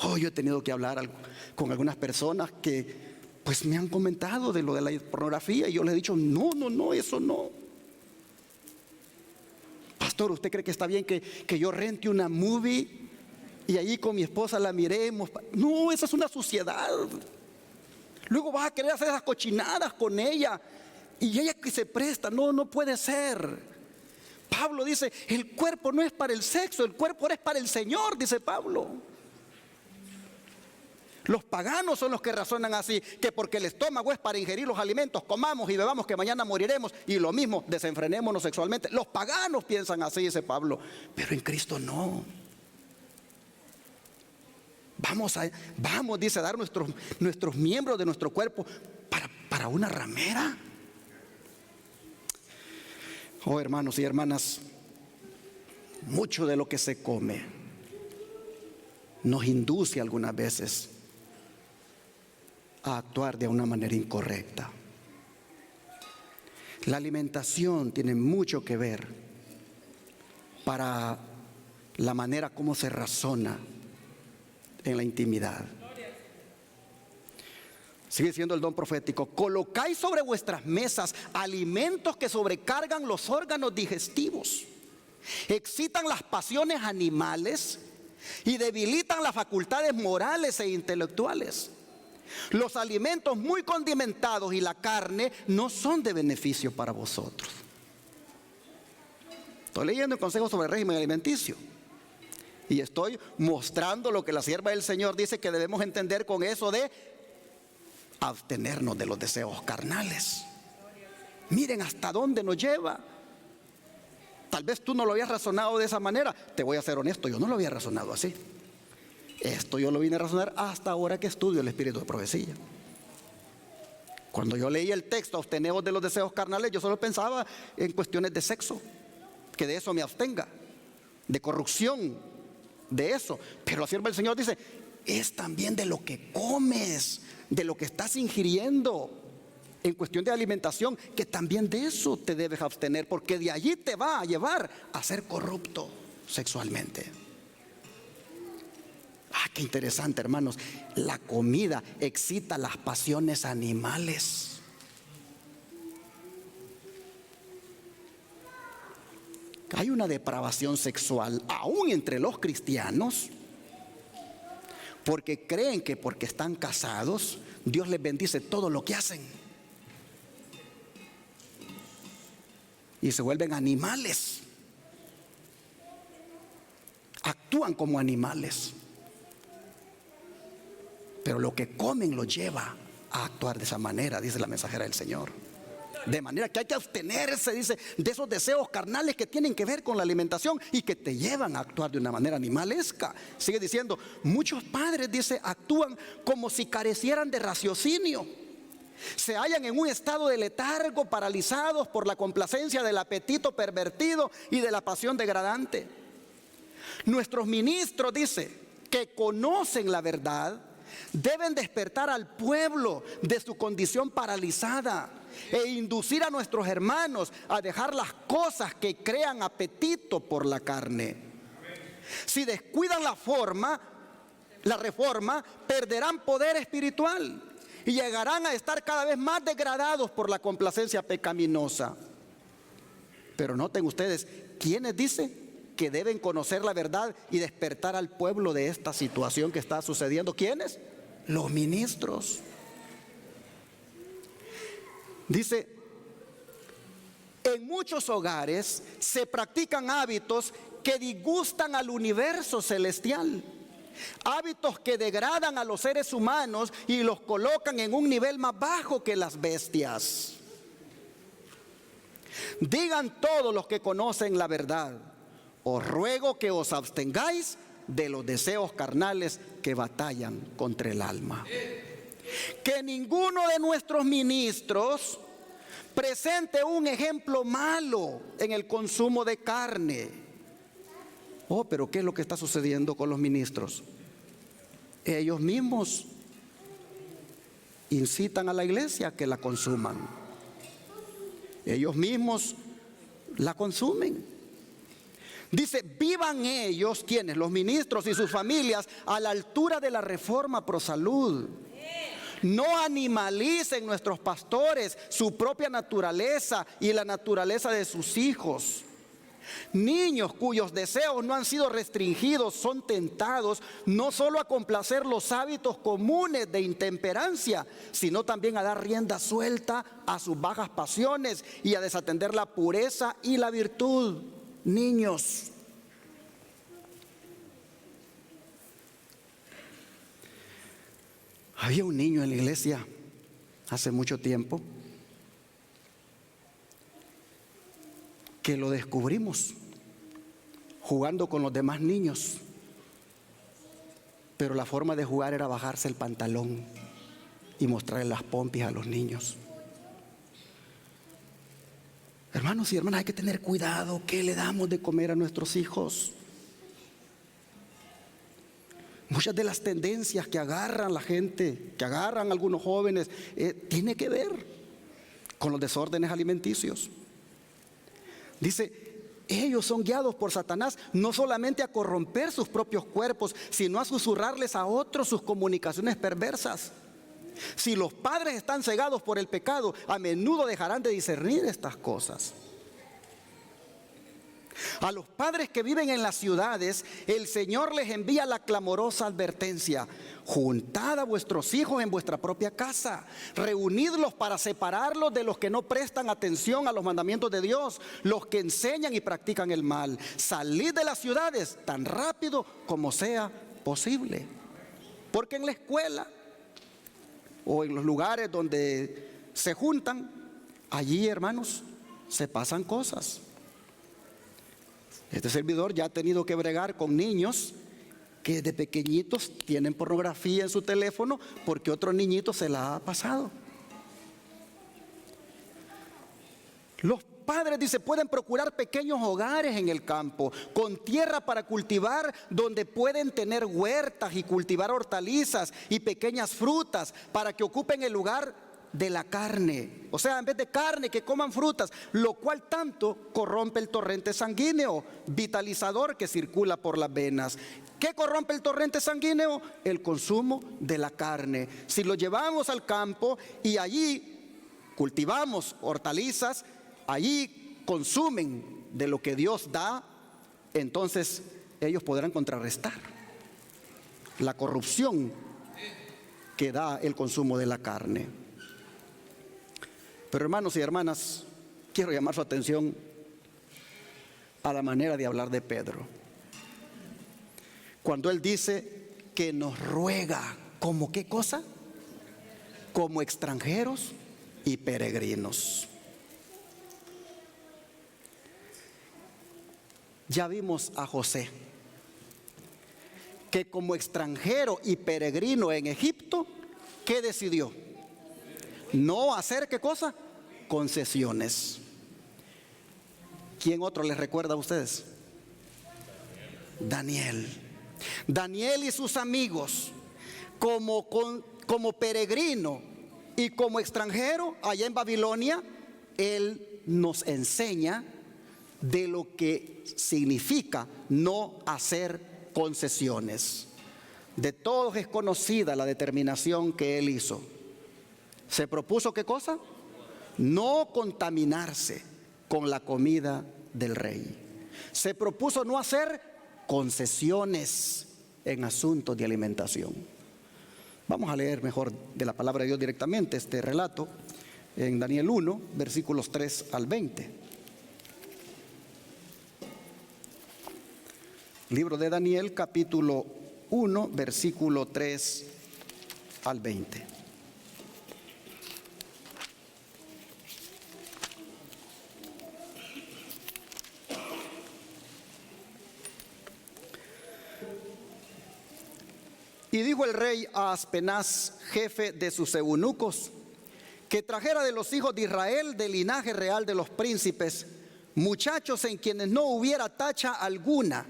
Oh, yo he tenido que hablar con algunas personas que pues me han comentado de lo de la pornografía y yo les he dicho, no, eso no. Pastor, ¿usted cree que está bien que yo rente una movie y ahí con mi esposa la miremos? No, esa es una suciedad. Luego vas a querer hacer esas cochinadas con ella y ella que se presta. No puede ser. Pablo dice, el cuerpo no es para el sexo, el cuerpo es para el Señor, dice Pablo. Los paganos son los que razonan así, que porque el estómago es para ingerir los alimentos, comamos y bebamos que mañana moriremos, y lo mismo, desenfrenémonos sexualmente. Los paganos piensan así, dice Pablo, pero en Cristo no. Vamos, dice, a dar nuestros miembros de nuestro cuerpo para una ramera. Oh, hermanos y hermanas, mucho de lo que se come nos induce algunas veces a actuar de una manera incorrecta. La alimentación tiene mucho que ver para la manera como se razona en la intimidad. Sigue siendo el don profético. Colocáis sobre vuestras mesas alimentos que sobrecargan los órganos digestivos, excitan las pasiones animales y debilitan las facultades morales e intelectuales. Los alimentos muy condimentados y la carne no son de beneficio para vosotros. Estoy leyendo el consejo sobre el régimen alimenticio y estoy mostrando lo que la sierva del Señor dice que debemos entender con eso de abstenernos de los deseos carnales. Miren hasta dónde nos lleva. Tal vez tú no lo habías razonado de esa manera. Te voy a ser honesto, yo no lo había razonado así. Esto yo lo vine a razonar hasta ahora que estudio el espíritu de profecía. Cuando yo leí el texto, absteneos de los deseos carnales, yo solo pensaba en cuestiones de sexo, que de eso me abstenga, de corrupción, de eso. Pero la sierva del Señor dice, es también de lo que comes, de lo que estás ingiriendo en cuestión de alimentación, que también de eso te debes abstener, porque de allí te va a llevar a ser corrupto sexualmente. Qué interesante, hermanos. La comida excita las pasiones animales. Hay una depravación sexual aún entre los cristianos, porque creen que porque están casados Dios les bendice todo lo que hacen y se vuelven animales, actúan como animales, pero lo que comen los lleva a actuar de esa manera, dice la mensajera del Señor. De manera que hay que abstenerse, dice, de esos deseos carnales que tienen que ver con la alimentación y que te llevan a actuar de una manera animalesca. Sigue diciendo, muchos padres, dice, actúan como si carecieran de raciocinio. Se hallan en un estado de letargo, paralizados por la complacencia del apetito pervertido y de la pasión degradante. Nuestros ministros, dice, que conocen la verdad, deben despertar al pueblo de su condición paralizada e inducir a nuestros hermanos a dejar las cosas que crean apetito por la carne. Si descuidan la reforma, perderán poder espiritual y llegarán a estar cada vez más degradados por la complacencia pecaminosa. Pero noten ustedes, ¿quiénes dicen que deben conocer la verdad y despertar al pueblo de esta situación que está sucediendo? ¿Quiénes? Los ministros. Dice, en muchos hogares se practican hábitos que disgustan al universo celestial, hábitos que degradan a los seres humanos y los colocan en un nivel más bajo que las bestias. Digan todos los que conocen la verdad, os ruego que os abstengáis de los deseos carnales que batallan contra el alma. Que ninguno de nuestros ministros presente un ejemplo malo en el consumo de carne. Oh, pero ¿qué es lo que está sucediendo con los ministros? Ellos mismos incitan a la iglesia a que la consuman. Ellos mismos la consumen. Dice, vivan ellos, ¿quiénes? Los ministros y sus familias, a la altura de la reforma pro salud. No animalicen nuestros pastores su propia naturaleza y la naturaleza de sus hijos. Niños cuyos deseos no han sido restringidos son tentados no solo a complacer los hábitos comunes de intemperancia, sino también a dar rienda suelta a sus bajas pasiones y a desatender la pureza y la virtud. Niños. Había un niño en la iglesia hace mucho tiempo que lo descubrimos jugando con los demás niños, pero la forma de jugar era bajarse el pantalón y mostrarle las pompis a los niños. Hermanos y hermanas, hay que tener cuidado qué le damos de comer a nuestros hijos. Muchas de las tendencias que agarran la gente, que agarran algunos jóvenes, tiene que ver con los desórdenes alimenticios. Dice, ellos son guiados por Satanás no solamente a corromper sus propios cuerpos, sino a susurrarles a otros sus comunicaciones perversas. Si los padres están cegados por el pecado, a menudo dejarán de discernir estas cosas. A los padres que viven en las ciudades, el Señor les envía la clamorosa advertencia: juntad a vuestros hijos en vuestra propia casa, reunidlos para separarlos de los que no prestan atención a los mandamientos de Dios, los que enseñan y practican el mal. Salid de las ciudades tan rápido como sea posible, porque en la escuela o en los lugares donde se juntan, allí, hermanos, se pasan cosas. Este servidor ya ha tenido que bregar con niños que de pequeñitos tienen pornografía en su teléfono porque otro niñito se la ha pasado. Los padres, dice, pueden procurar pequeños hogares en el campo, con tierra para cultivar, donde pueden tener huertas y cultivar hortalizas y pequeñas frutas para que ocupen el lugar de la carne. O sea, en vez de carne, que coman frutas, lo cual tanto corrompe el torrente sanguíneo vitalizador que circula por las venas. ¿Qué corrompe el torrente sanguíneo? El consumo de la carne. Si lo llevamos al campo y allí cultivamos hortalizas, allí consumen de lo que Dios da, entonces ellos podrán contrarrestar la corrupción que da el consumo de la carne. Pero hermanos y hermanas, quiero llamar su atención a la manera de hablar de Pedro. Cuando él dice que nos ruega, ¿como qué cosa? Como extranjeros y peregrinos. Ya vimos a José, que como extranjero y peregrino en Egipto, ¿qué decidió? No hacer, ¿qué cosa? Concesiones. ¿Quién otro les recuerda a ustedes? Daniel. Daniel y sus amigos, como peregrino y como extranjero allá en Babilonia, él nos enseña de lo que significa no hacer concesiones. De todos es conocida la determinación que él hizo. Se propuso, ¿qué cosa? No contaminarse con la comida del rey. Se propuso no hacer concesiones en asuntos de alimentación. Vamos a leer mejor de la palabra de Dios directamente este relato en Daniel 1, versículos 3 al 20. Libro de Daniel, capítulo 1, versículo 3 al 20. Y dijo el rey a Aspenaz, jefe de sus eunucos, que trajera de los hijos de Israel, del linaje real de los príncipes, muchachos en quienes no hubiera tacha alguna,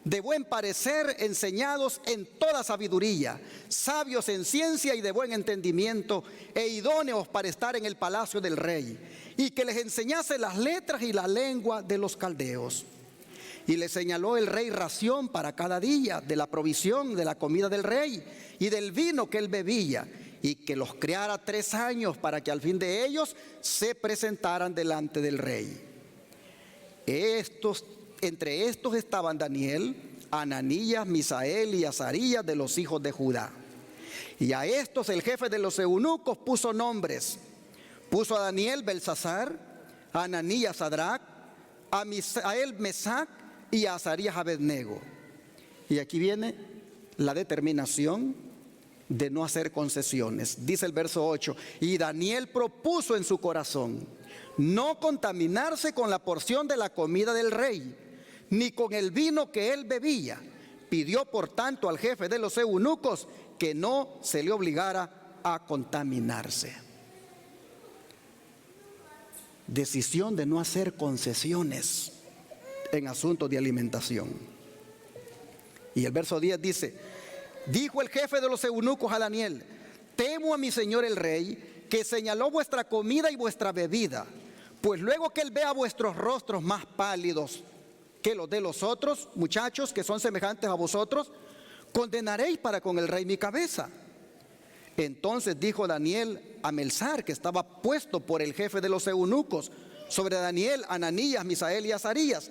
de buen parecer, enseñados en toda sabiduría, sabios en ciencia y de buen entendimiento, e idóneos para estar en el palacio del rey, y que les enseñase las letras y la lengua de los caldeos. Y le señaló el rey ración para cada día de la provisión de la comida del rey y del vino que él bebía, y que los criara 3 años para que al fin de ellos se presentaran delante del rey. Entre estos estaban Daniel, Ananías, Misael y Azarías de los hijos de Judá. Y a estos el jefe de los eunucos puso nombres. Puso a Daniel Belsasar, a Ananías Sadrac, a Misael Mesac y a Azarías Abednego. Y aquí viene la determinación de no hacer concesiones. Dice el verso 8: y Daniel propuso en su corazón no contaminarse con la porción de la comida del rey, ni con el vino que él bebía. Pidió por tanto al jefe de los eunucos que no se le obligara a contaminarse. Decisión de no hacer concesiones en asuntos de alimentación. Y el verso 10 dice: dijo el jefe de los eunucos a Daniel: temo a mi señor el rey, que señaló vuestra comida y vuestra bebida, pues luego que él vea vuestros rostros más pálidos que los de los otros muchachos que son semejantes a vosotros, condenaréis para con el rey mi cabeza. Entonces dijo Daniel a Melsar, que estaba puesto por el jefe de los eunucos sobre Daniel, Ananías, Misael y Azarías: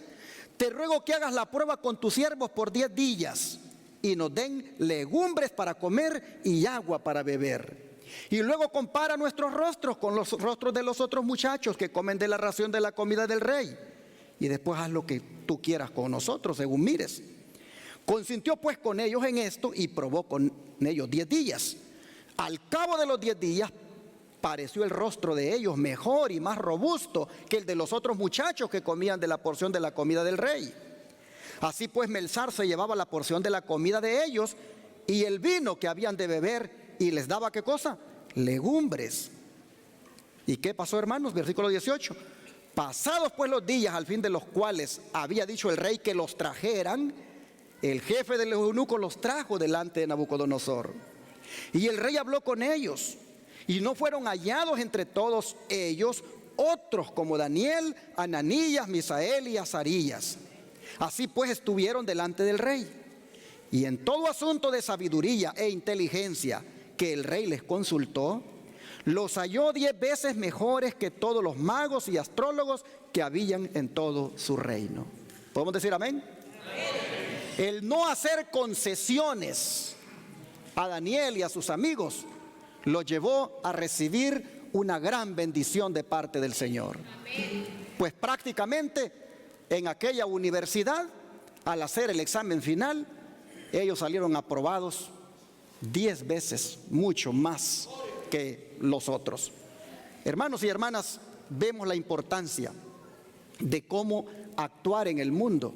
te ruego que hagas la prueba con tus siervos por 10 días y nos den legumbres para comer y agua para beber. Y luego compara nuestros rostros con los rostros de los otros muchachos que comen de la ración de la comida del rey. Y después haz lo que tú quieras con nosotros, según mires. Consintió pues con ellos en esto y probó con ellos 10 días. Al cabo de los 10 días pareció el rostro de ellos mejor y más robusto que el de los otros muchachos que comían de la porción de la comida del rey. Así pues Melsar se llevaba la porción de la comida de ellos y el vino que habían de beber, y les daba, ¿qué cosa? Legumbres. ¿Y qué pasó, hermanos? Versículo 18. Pasados pues los días al fin de los cuales había dicho el rey que los trajeran, el jefe de los eunucos los trajo delante de Nabucodonosor. Y el rey habló con ellos, y no fueron hallados entre todos ellos otros como Daniel, Ananías, Misael y Azarías. Así pues estuvieron delante del rey. Y en todo asunto de sabiduría e inteligencia que el rey les consultó, los halló 10 veces mejores que todos los magos y astrólogos que habían en todo su reino. ¿Podemos decir amén? Amén. El no hacer concesiones a Daniel y a sus amigos los llevó a recibir una gran bendición de parte del Señor. Amén. Pues prácticamente en aquella universidad, al hacer el examen final, ellos salieron aprobados 10 veces, mucho más que los otros. Hermanos y hermanas, vemos la importancia de cómo actuar en el mundo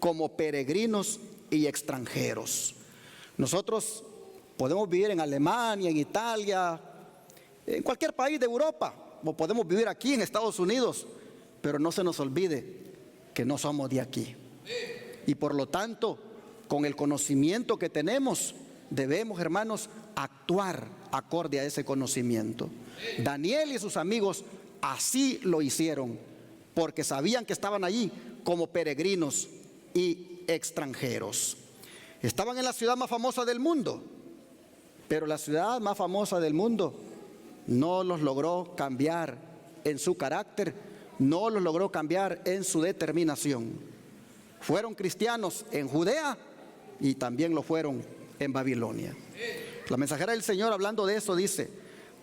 como peregrinos y extranjeros. Nosotros podemos vivir en Alemania, en Italia, en cualquier país de Europa, o podemos vivir aquí en Estados Unidos, pero no se nos olvide que no somos de aquí. Y por lo tanto, con el conocimiento que tenemos, debemos, hermanos, actuar acorde a ese conocimiento. Daniel y sus amigos así lo hicieron, porque sabían que estaban allí como peregrinos y extranjeros. Estaban en la ciudad más famosa del mundo, pero la ciudad más famosa del mundo no los logró cambiar en su carácter, no los logró cambiar en su determinación. Fueron cristianos en Judea y también lo fueron en Babilonia. La mensajera del Señor, hablando de eso, dice: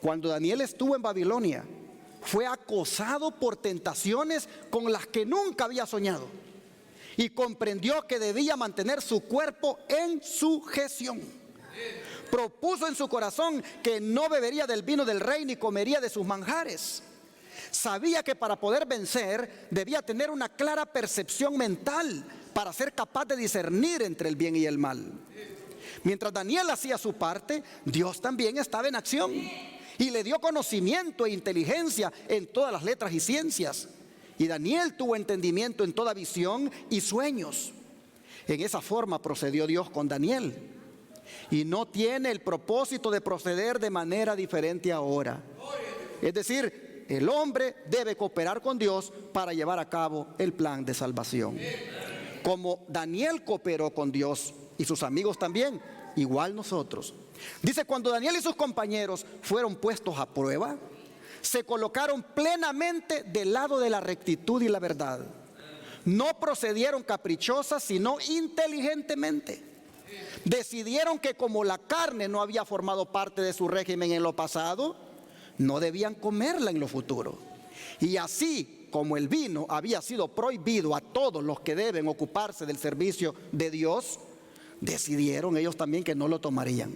cuando Daniel estuvo en Babilonia, fue acosado por tentaciones con las que nunca había soñado, y comprendió que debía mantener su cuerpo en sujeción. Propuso en su corazón que no bebería del vino del rey ni comería de sus manjares. Sabía que para poder vencer debía tener una clara percepción mental para ser capaz de discernir entre el bien y el mal. Mientras Daniel hacía su parte, Dios también estaba en acción y le dio conocimiento e inteligencia en todas las letras y ciencias. Y Daniel tuvo entendimiento en toda visión y sueños. En esa forma procedió Dios con Daniel, y no tiene el propósito de proceder de manera diferente ahora. Es decir, el hombre debe cooperar con Dios para llevar a cabo el plan de salvación. Como Daniel cooperó con Dios y sus amigos también, igual nosotros. Dice: cuando Daniel y sus compañeros fueron puestos a prueba, se colocaron plenamente del lado de la rectitud y la verdad. No procedieron caprichosas, sino inteligentemente. Decidieron que como la carne no había formado parte de su régimen en lo pasado, no debían comerla en lo futuro. Y así como el vino había sido prohibido a todos los que deben ocuparse del servicio de Dios, decidieron ellos también que no lo tomarían.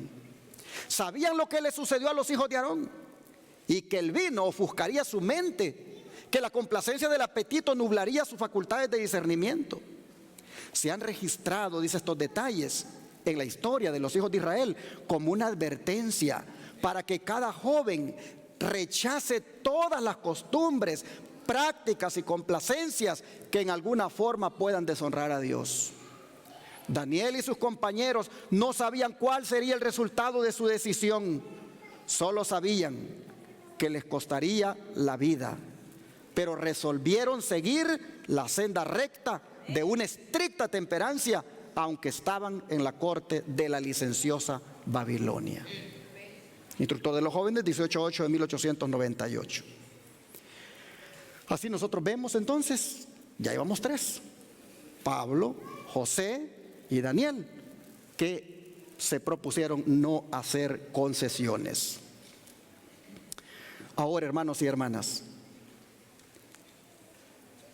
Sabían lo que le sucedió a los hijos de Aarón, y que el vino ofuscaría su mente, que la complacencia del apetito nublaría sus facultades de discernimiento. Se han registrado, dice, estos detalles en la historia de los hijos de Israel como una advertencia para que cada joven rechace todas las costumbres, prácticas y complacencias que en alguna forma puedan deshonrar a Dios. Daniel y sus compañeros no sabían cuál sería el resultado de su decisión, solo sabían que les costaría la vida, pero resolvieron seguir la senda recta de una estricta temperancia, aunque estaban en la corte de la licenciosa Babilonia. Instructor de los jóvenes, 18/8 de 1898. Así nosotros vemos entonces, ya llevamos 3: Pablo, José y Daniel, que se propusieron no hacer concesiones. Ahora, hermanos y hermanas,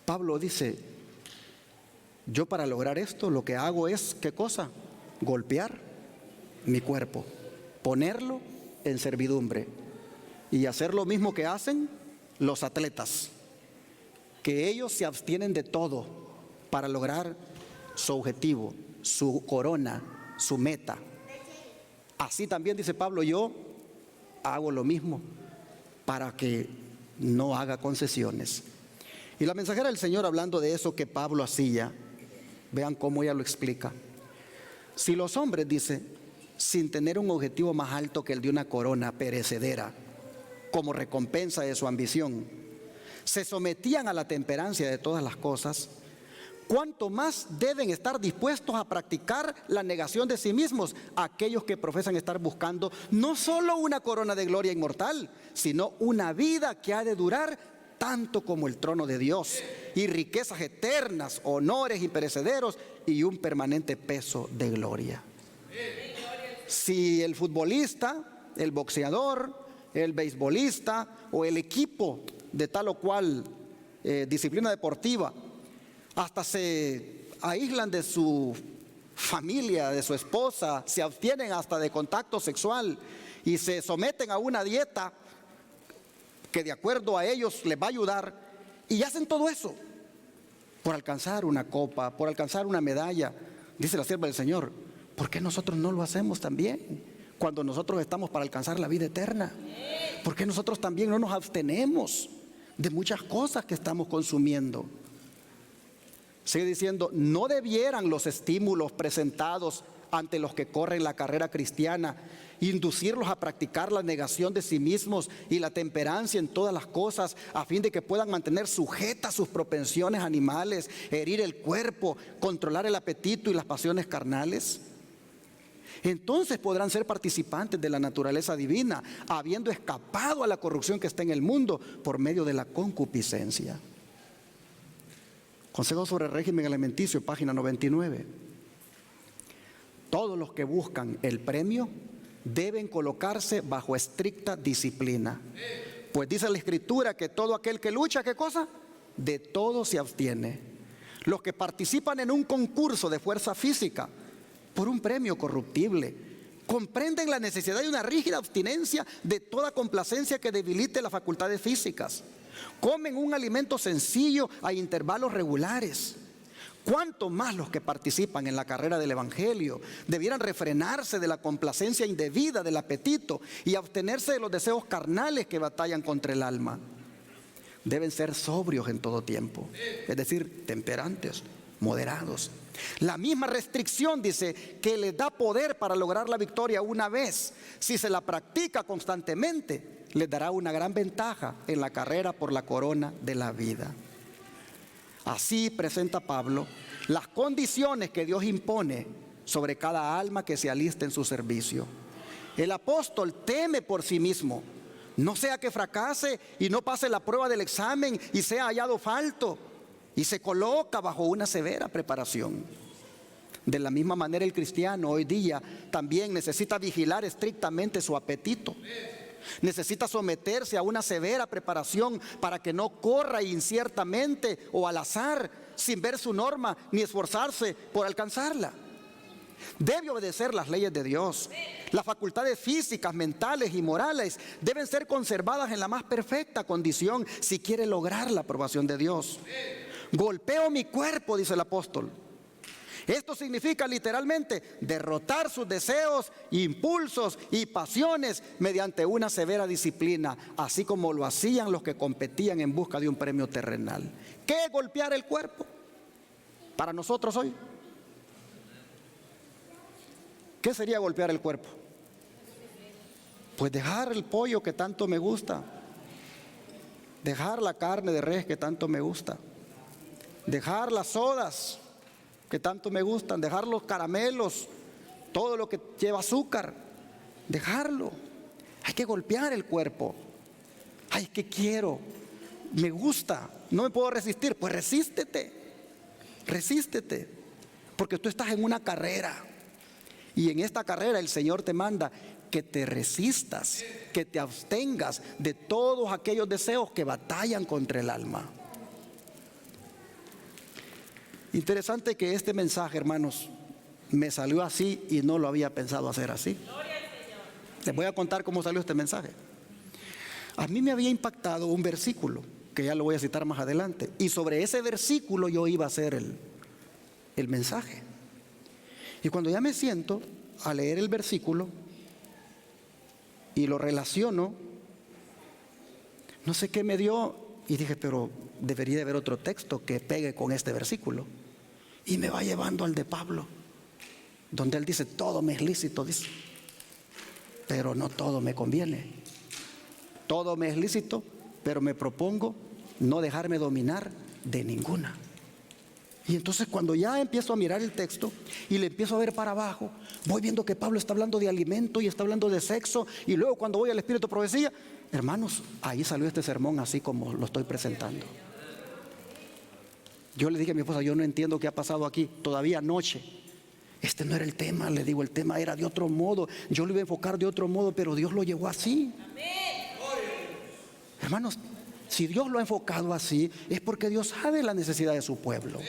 Pablo dice: yo para lograr esto lo que hago es, ¿qué cosa? Golpear mi cuerpo, ponerlo en servidumbre y hacer lo mismo que hacen los atletas, que ellos se abstienen de todo para lograr su objetivo, su corona, su meta. Así también, dice Pablo, yo hago lo mismo para que no haga concesiones. Y la mensajera del Señor, hablando de eso que Pablo hacía, vean cómo ella lo explica. Si los hombres, dice, sin tener un objetivo más alto que el de una corona perecedera como recompensa de su ambición, se sometían a la temperancia de todas las cosas, ¿cuánto más deben estar dispuestos a practicar la negación de sí mismos aquellos que profesan estar buscando no solo una corona de gloria inmortal, sino una vida que ha de durar tanto como el trono de Dios, y riquezas eternas, honores imperecederos y un permanente peso de gloria? Si el futbolista, el boxeador, el beisbolista o el equipo de tal o cual disciplina deportiva hasta se aíslan de su familia, de su esposa, se abstienen hasta de contacto sexual y se someten a una dieta que de acuerdo a ellos les va a ayudar, y hacen todo eso, por alcanzar una copa, por alcanzar una medalla. Dice la sierva del Señor, ¿por qué nosotros no lo hacemos también? Cuando nosotros estamos para alcanzar la vida eterna. ¿Por qué nosotros también no nos abstenemos de muchas cosas que estamos consumiendo? Sigue diciendo, no debieran los estímulos presentados ante los que corren la carrera cristiana inducirlos a practicar la negación de sí mismos y la temperancia en todas las cosas, a fin de que puedan mantener sujetas sus propensiones animales, herir el cuerpo, controlar el apetito y las pasiones carnales. Entonces podrán ser participantes de la naturaleza divina, habiendo escapado a la corrupción que está en el mundo por medio de la concupiscencia. Consejo sobre el régimen alimenticio, página 99. Todos los que buscan el premio deben colocarse bajo estricta disciplina. Pues dice la Escritura que todo aquel que lucha, ¿qué cosa? De todo se abstiene. Los que participan en un concurso de fuerza física por un premio corruptible comprenden la necesidad de una rígida abstinencia de toda complacencia que debilite las facultades físicas. Comen un alimento sencillo a intervalos regulares. Cuanto más los que participan en la carrera del Evangelio debieran refrenarse de la complacencia indebida del apetito y abstenerse de los deseos carnales que batallan contra el alma. Deben ser sobrios en todo tiempo, es decir, temperantes, moderados. La misma restricción dice que les da poder para lograr la victoria una vez. Si se la practica constantemente, les dará una gran ventaja en la carrera por la corona de la vida. Así presenta Pablo las condiciones que Dios impone sobre cada alma que se aliste en su servicio. El apóstol teme por sí mismo, no sea que fracase y no pase la prueba del examen y sea hallado falto, y se coloca bajo una severa preparación. De la misma manera el cristiano hoy día también necesita vigilar estrictamente su apetito. Necesita someterse a una severa preparación para que no corra inciertamente o al azar sin ver su norma ni esforzarse por alcanzarla. Debe obedecer las leyes de Dios. Las facultades físicas, mentales y morales deben ser conservadas en la más perfecta condición si quiere lograr la aprobación de Dios. Golpeo mi cuerpo, dice el apóstol. Esto significa literalmente derrotar sus deseos, impulsos y pasiones mediante una severa disciplina, así como lo hacían los que competían en busca de un premio terrenal. ¿Qué es golpear el cuerpo para nosotros hoy? ¿Qué sería golpear el cuerpo? Pues dejar el pollo que tanto me gusta, dejar la carne de res que tanto me gusta, dejar las sodas que tanto me gustan, dejar los caramelos, todo lo que lleva azúcar, dejarlo. Hay que golpear el cuerpo. Ay, que quiero, me gusta, no me puedo resistir. Pues resístete, porque tú estás en una carrera, y en esta carrera el Señor te manda que te resistas, que te abstengas de todos aquellos deseos que batallan contra el alma. Interesante que este mensaje, hermanos, me salió así y no lo había pensado hacer así. Les voy a contar cómo salió este mensaje. A mí me había impactado un versículo, que ya lo voy a citar más adelante, y sobre ese versículo yo iba a hacer el mensaje. Y cuando ya me siento a leer el versículo y lo relaciono, no sé qué me dio, y dije, pero debería de haber otro texto que pegue con este versículo. Y me va llevando al de Pablo, donde él dice, todo me es lícito, dice, pero no todo me conviene. Todo me es lícito, pero me propongo no dejarme dominar de ninguna. Y entonces cuando ya empiezo a mirar el texto y le empiezo a ver para abajo, voy viendo que Pablo está hablando de alimento y está hablando de sexo, y luego cuando voy al espíritu de profecía, hermanos, ahí salió este sermón así como lo estoy presentando. Yo le dije a mi esposa, yo no entiendo qué ha pasado aquí. Todavía anoche, este no era el tema, le digo, el tema era de otro modo. Yo lo iba a enfocar de otro modo, pero Dios lo llevó así. Hermanos, si Dios lo ha enfocado así, es porque Dios sabe la necesidad de su pueblo.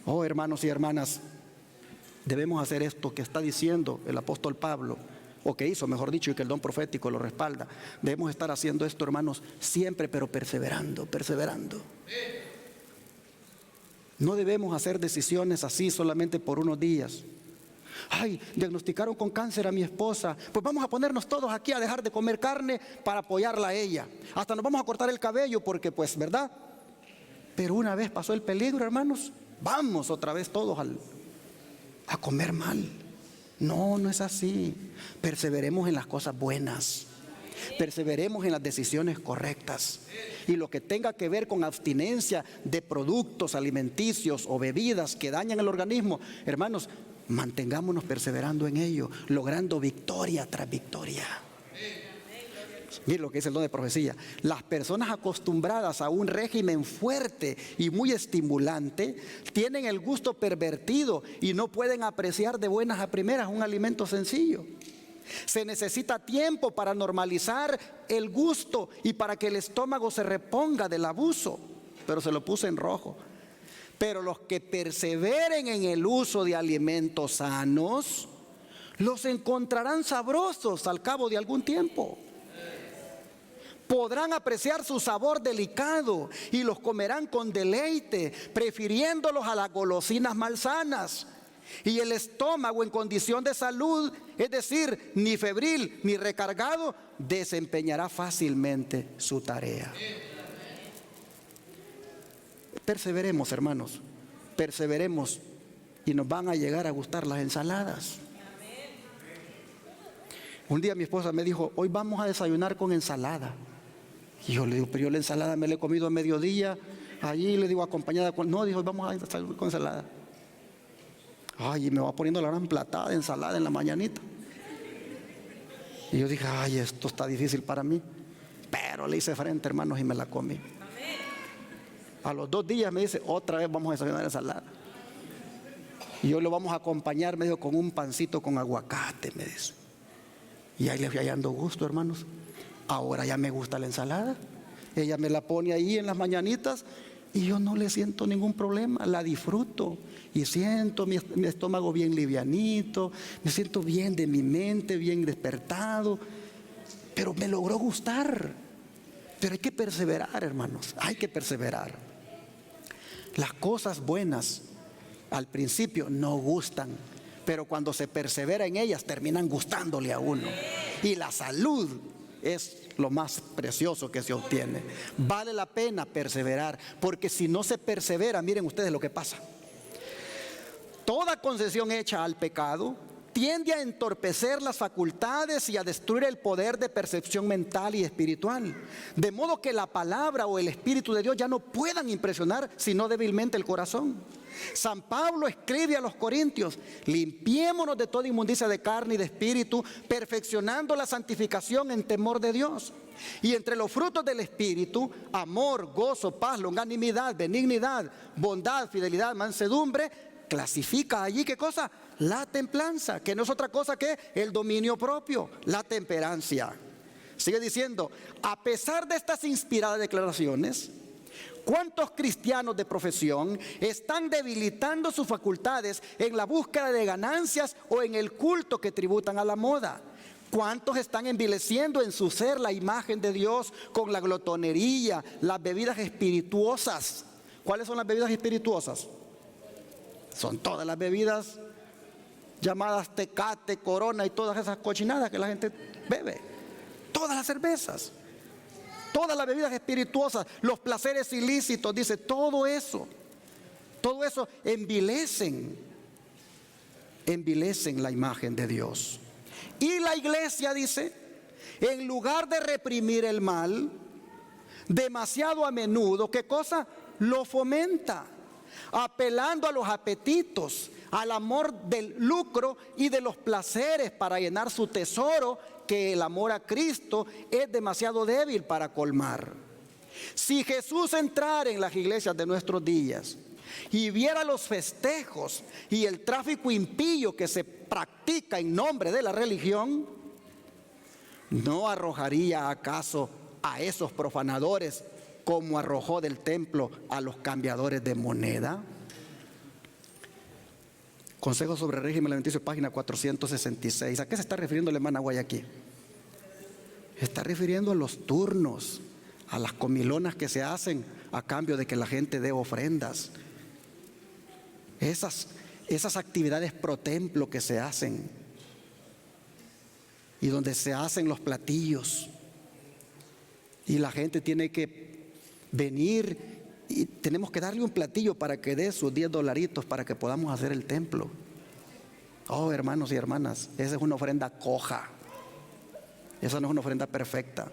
Oh, hermanos y hermanas, debemos hacer esto que está diciendo el apóstol Pablo, o que hizo, mejor dicho, y que el don profético lo respalda. Debemos estar haciendo esto, hermanos, siempre, pero perseverando. No debemos hacer decisiones así solamente por unos días. Ay, diagnosticaron con cáncer a mi esposa, pues vamos a ponernos todos aquí a dejar de comer carne para apoyarla a ella. Hasta nos vamos a cortar el cabello porque pues, ¿verdad? Pero una vez pasó el peligro, hermanos, vamos otra vez todos a comer mal. No, no es así. Perseveremos en las cosas buenas. Perseveremos en las decisiones correctas. Y lo que tenga que ver con abstinencia de productos alimenticios o bebidas que dañan el organismo, hermanos, mantengámonos perseverando en ello, logrando victoria tras victoria. Mire lo que dice el don de profecía. Las personas acostumbradas a un régimen fuerte y muy estimulante tienen el gusto pervertido y no pueden apreciar de buenas a primeras un alimento sencillo. Se necesita tiempo para normalizar el gusto y para que el estómago se reponga del abuso. Pero se lo puse en rojo. Pero los que perseveren en el uso de alimentos sanos, los encontrarán sabrosos al cabo de algún tiempo. Podrán apreciar su sabor delicado y los comerán con deleite, prefiriéndolos a las golosinas malsanas. Y el estómago en condición de salud, es decir, ni febril ni recargado, desempeñará fácilmente su tarea. Perseveremos, hermanos, perseveremos y nos van a llegar a gustar las ensaladas. Un día mi esposa me dijo, hoy vamos a desayunar con ensalada. Y yo le digo, pero yo la ensalada me la he comido a mediodía, allí le digo acompañada con... No, dijo, hoy vamos a desayunar con ensalada. Ay, y me va poniendo la gran platada de ensalada en la mañanita. Y yo dije, ay, esto está difícil para mí. Pero le hice frente, hermanos, y me la comí. A los 2 días me dice, otra vez vamos a desayunar ensalada. Y hoy lo vamos a acompañar, me dijo, con un pancito con aguacate, me dice. Y ahí le fui hallando gusto, hermanos. Ahora ya me gusta la ensalada. Ella me la pone ahí en las mañanitas y yo no le siento ningún problema, la disfruto. Y siento mi estómago bien livianito, me siento bien de mi mente, bien despertado. Pero me logró gustar. Pero hay que perseverar, hermanos, hay que perseverar. Las cosas buenas al principio no gustan, pero cuando se persevera en ellas terminan gustándole a uno. Y la salud es lo más precioso que se obtiene. Vale la pena perseverar, porque si no se persevera, miren ustedes lo que pasa. Toda concesión hecha al pecado tiende a entorpecer las facultades y a destruir el poder de percepción mental y espiritual, de modo que la palabra o el Espíritu de Dios ya no puedan impresionar sino débilmente el corazón. San Pablo escribe a los Corintios, limpiémonos de toda inmundicia de carne y de espíritu, perfeccionando la santificación en temor de Dios. Y entre los frutos del Espíritu, amor, gozo, paz, longanimidad, benignidad, bondad, fidelidad, mansedumbre, clasifica allí, ¿qué cosa? La templanza, que no es otra cosa que el dominio propio, la temperancia. Sigue diciendo, a pesar de estas inspiradas declaraciones, ¿cuántos cristianos de profesión están debilitando sus facultades en la búsqueda de ganancias o en el culto que tributan a la moda? ¿Cuántos están envileciendo en su ser la imagen de Dios con la glotonería, las bebidas espirituosas? ¿Cuáles son las bebidas espirituosas? Son todas las bebidas llamadas Tecate, Corona y todas esas cochinadas que la gente bebe. Todas las cervezas, todas las bebidas espirituosas, los placeres ilícitos, dice, todo eso envilecen la imagen de Dios. Y la iglesia, dice, en lugar de reprimir el mal, demasiado a menudo, ¿qué cosa? Lo fomenta, apelando a los apetitos, al amor del lucro y de los placeres para llenar su tesoro, que el amor a Cristo es demasiado débil para colmar. Si Jesús entrara en las iglesias de nuestros días y viera los festejos y el tráfico impío que se practica en nombre de la religión, ¿no arrojaría acaso a esos profanadores como arrojó del templo a los cambiadores de moneda? Consejo sobre régimen alimenticio, página 466. ¿A qué se está refiriendo la hermana Guayaquil? Se está refiriendo a los turnos, a las comilonas que se hacen a cambio de que la gente dé ofrendas. esas actividades pro templo que se hacen y donde se hacen los platillos y la gente tiene que venir y tenemos que darle un platillo para que dé sus $10 para que podamos hacer el templo. Oh, hermanos y hermanas, esa es una ofrenda coja. Esa no es una ofrenda perfecta.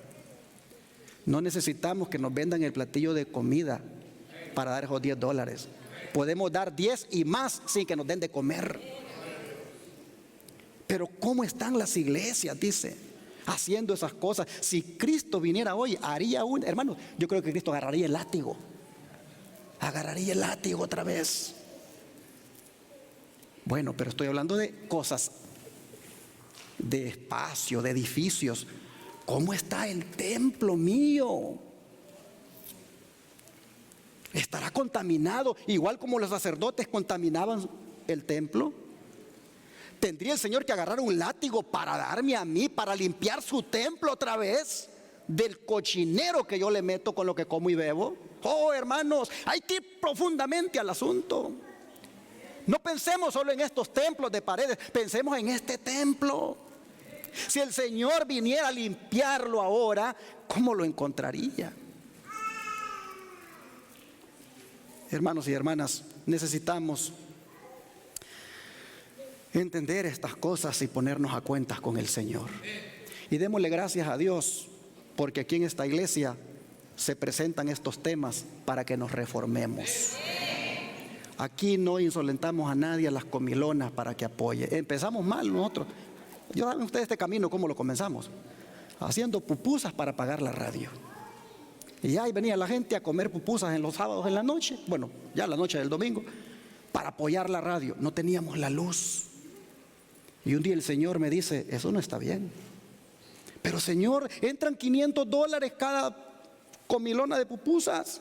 No necesitamos que nos vendan el platillo de comida para dar esos $10. Podemos dar 10 y más sin que nos den de comer. Pero ¿cómo están las iglesias? Dice, haciendo esas cosas. Si Cristo viniera hoy, haría un... Hermano, yo creo que Cristo agarraría el látigo. Agarraría el látigo otra vez. Bueno, pero estoy hablando de cosas, de espacio, de edificios. ¿Cómo está el templo mío? ¿Estará contaminado igual como los sacerdotes contaminaban el templo? ¿Tendría el Señor que agarrar un látigo para darme a mí, para limpiar su templo otra vez del cochinero que yo le meto con lo que como y bebo? Oh, hermanos, hay que ir profundamente al asunto. No pensemos solo en estos templos de paredes, pensemos en este templo. Si el Señor viniera a limpiarlo ahora, ¿cómo lo encontraría? Hermanos y hermanas, necesitamos entender estas cosas y ponernos a cuentas con el Señor. Y démosle gracias a Dios, porque aquí en esta iglesia se presentan estos temas para que nos reformemos. Aquí no insolentamos a nadie a las comilonas para que apoye. Empezamos mal nosotros. Yo saben ustedes este camino cómo lo comenzamos, haciendo pupusas para pagar la radio. Y ahí venía la gente a comer pupusas en los sábados en la noche, bueno, ya la noche del domingo, para apoyar la radio. No teníamos la luz. Y un día el Señor me dice, eso no está bien. Pero Señor, entran $500 cada comilona de pupusas.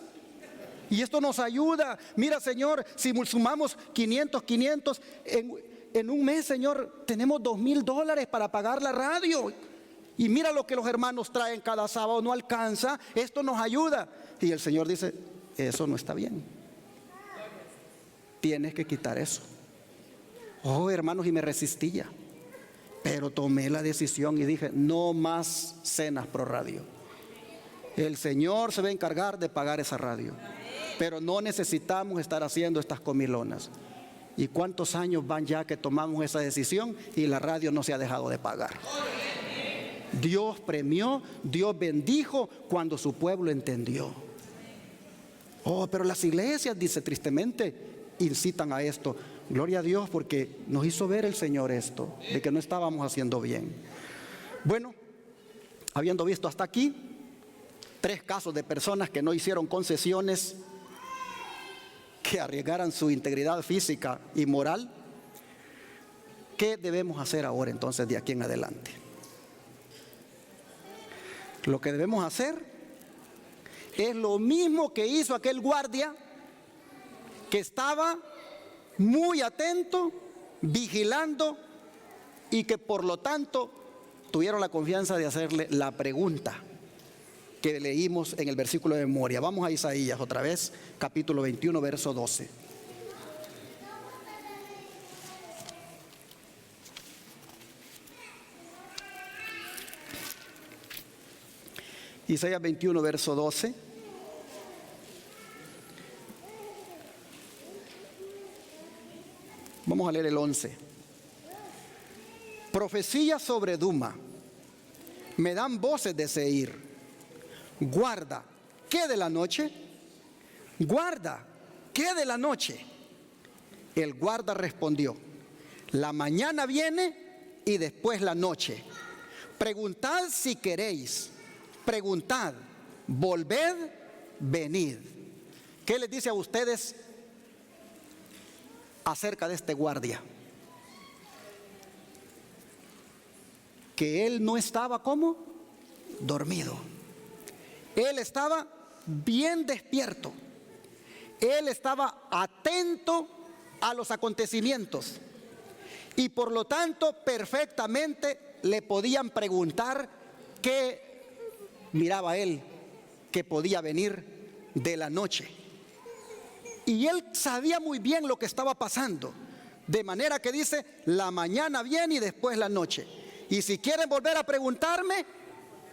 Y esto nos ayuda. Mira, Señor, si sumamos 500, en un mes, Señor, tenemos $2,000 para pagar la radio. Y mira lo que los hermanos traen cada sábado, no alcanza. Esto nos ayuda. Y el Señor dice, eso no está bien. Tienes que quitar eso. Oh, hermanos, y me resistía. Pero tomé la decisión y dije, no más cenas pro radio. El Señor se va a encargar de pagar esa radio. Pero no necesitamos estar haciendo estas comilonas. ¿Y cuántos años van ya que tomamos esa decisión y la radio no se ha dejado de pagar? Dios premió, Dios bendijo cuando su pueblo entendió. Oh, pero las iglesias, dice tristemente, incitan a esto. Gloria a Dios porque nos hizo ver el Señor esto, de que no estábamos haciendo bien. Bueno, habiendo visto hasta aquí 3 casos de personas que no hicieron concesiones, que arriesgaran su integridad física y moral, ¿qué debemos hacer ahora entonces de aquí en adelante? Lo que debemos hacer es lo mismo que hizo aquel guardia que estaba muy atento, vigilando y que por lo tanto tuvieron la confianza de hacerle la pregunta que leímos en el versículo de memoria. Vamos a Isaías otra vez, capítulo 21, verso 12. Isaías 21, verso 12. Vamos a leer el 11. Profecía sobre Duma. Me dan voces de Seir. Guarda, ¿qué de la noche? Guarda, ¿qué de la noche? El guarda respondió, la mañana viene y después la noche. Preguntad si queréis, preguntad, volved, venid. ¿Qué les dice a ustedes acerca de este guardia? Que él no estaba ¿cómo? Dormido. Él estaba bien despierto. Él estaba atento a los acontecimientos. Y por lo tanto, perfectamente le podían preguntar qué miraba él que podía venir de la noche. Y él sabía muy bien lo que estaba pasando. De manera que dice, la mañana viene y después la noche. Y si quieren volver a preguntarme,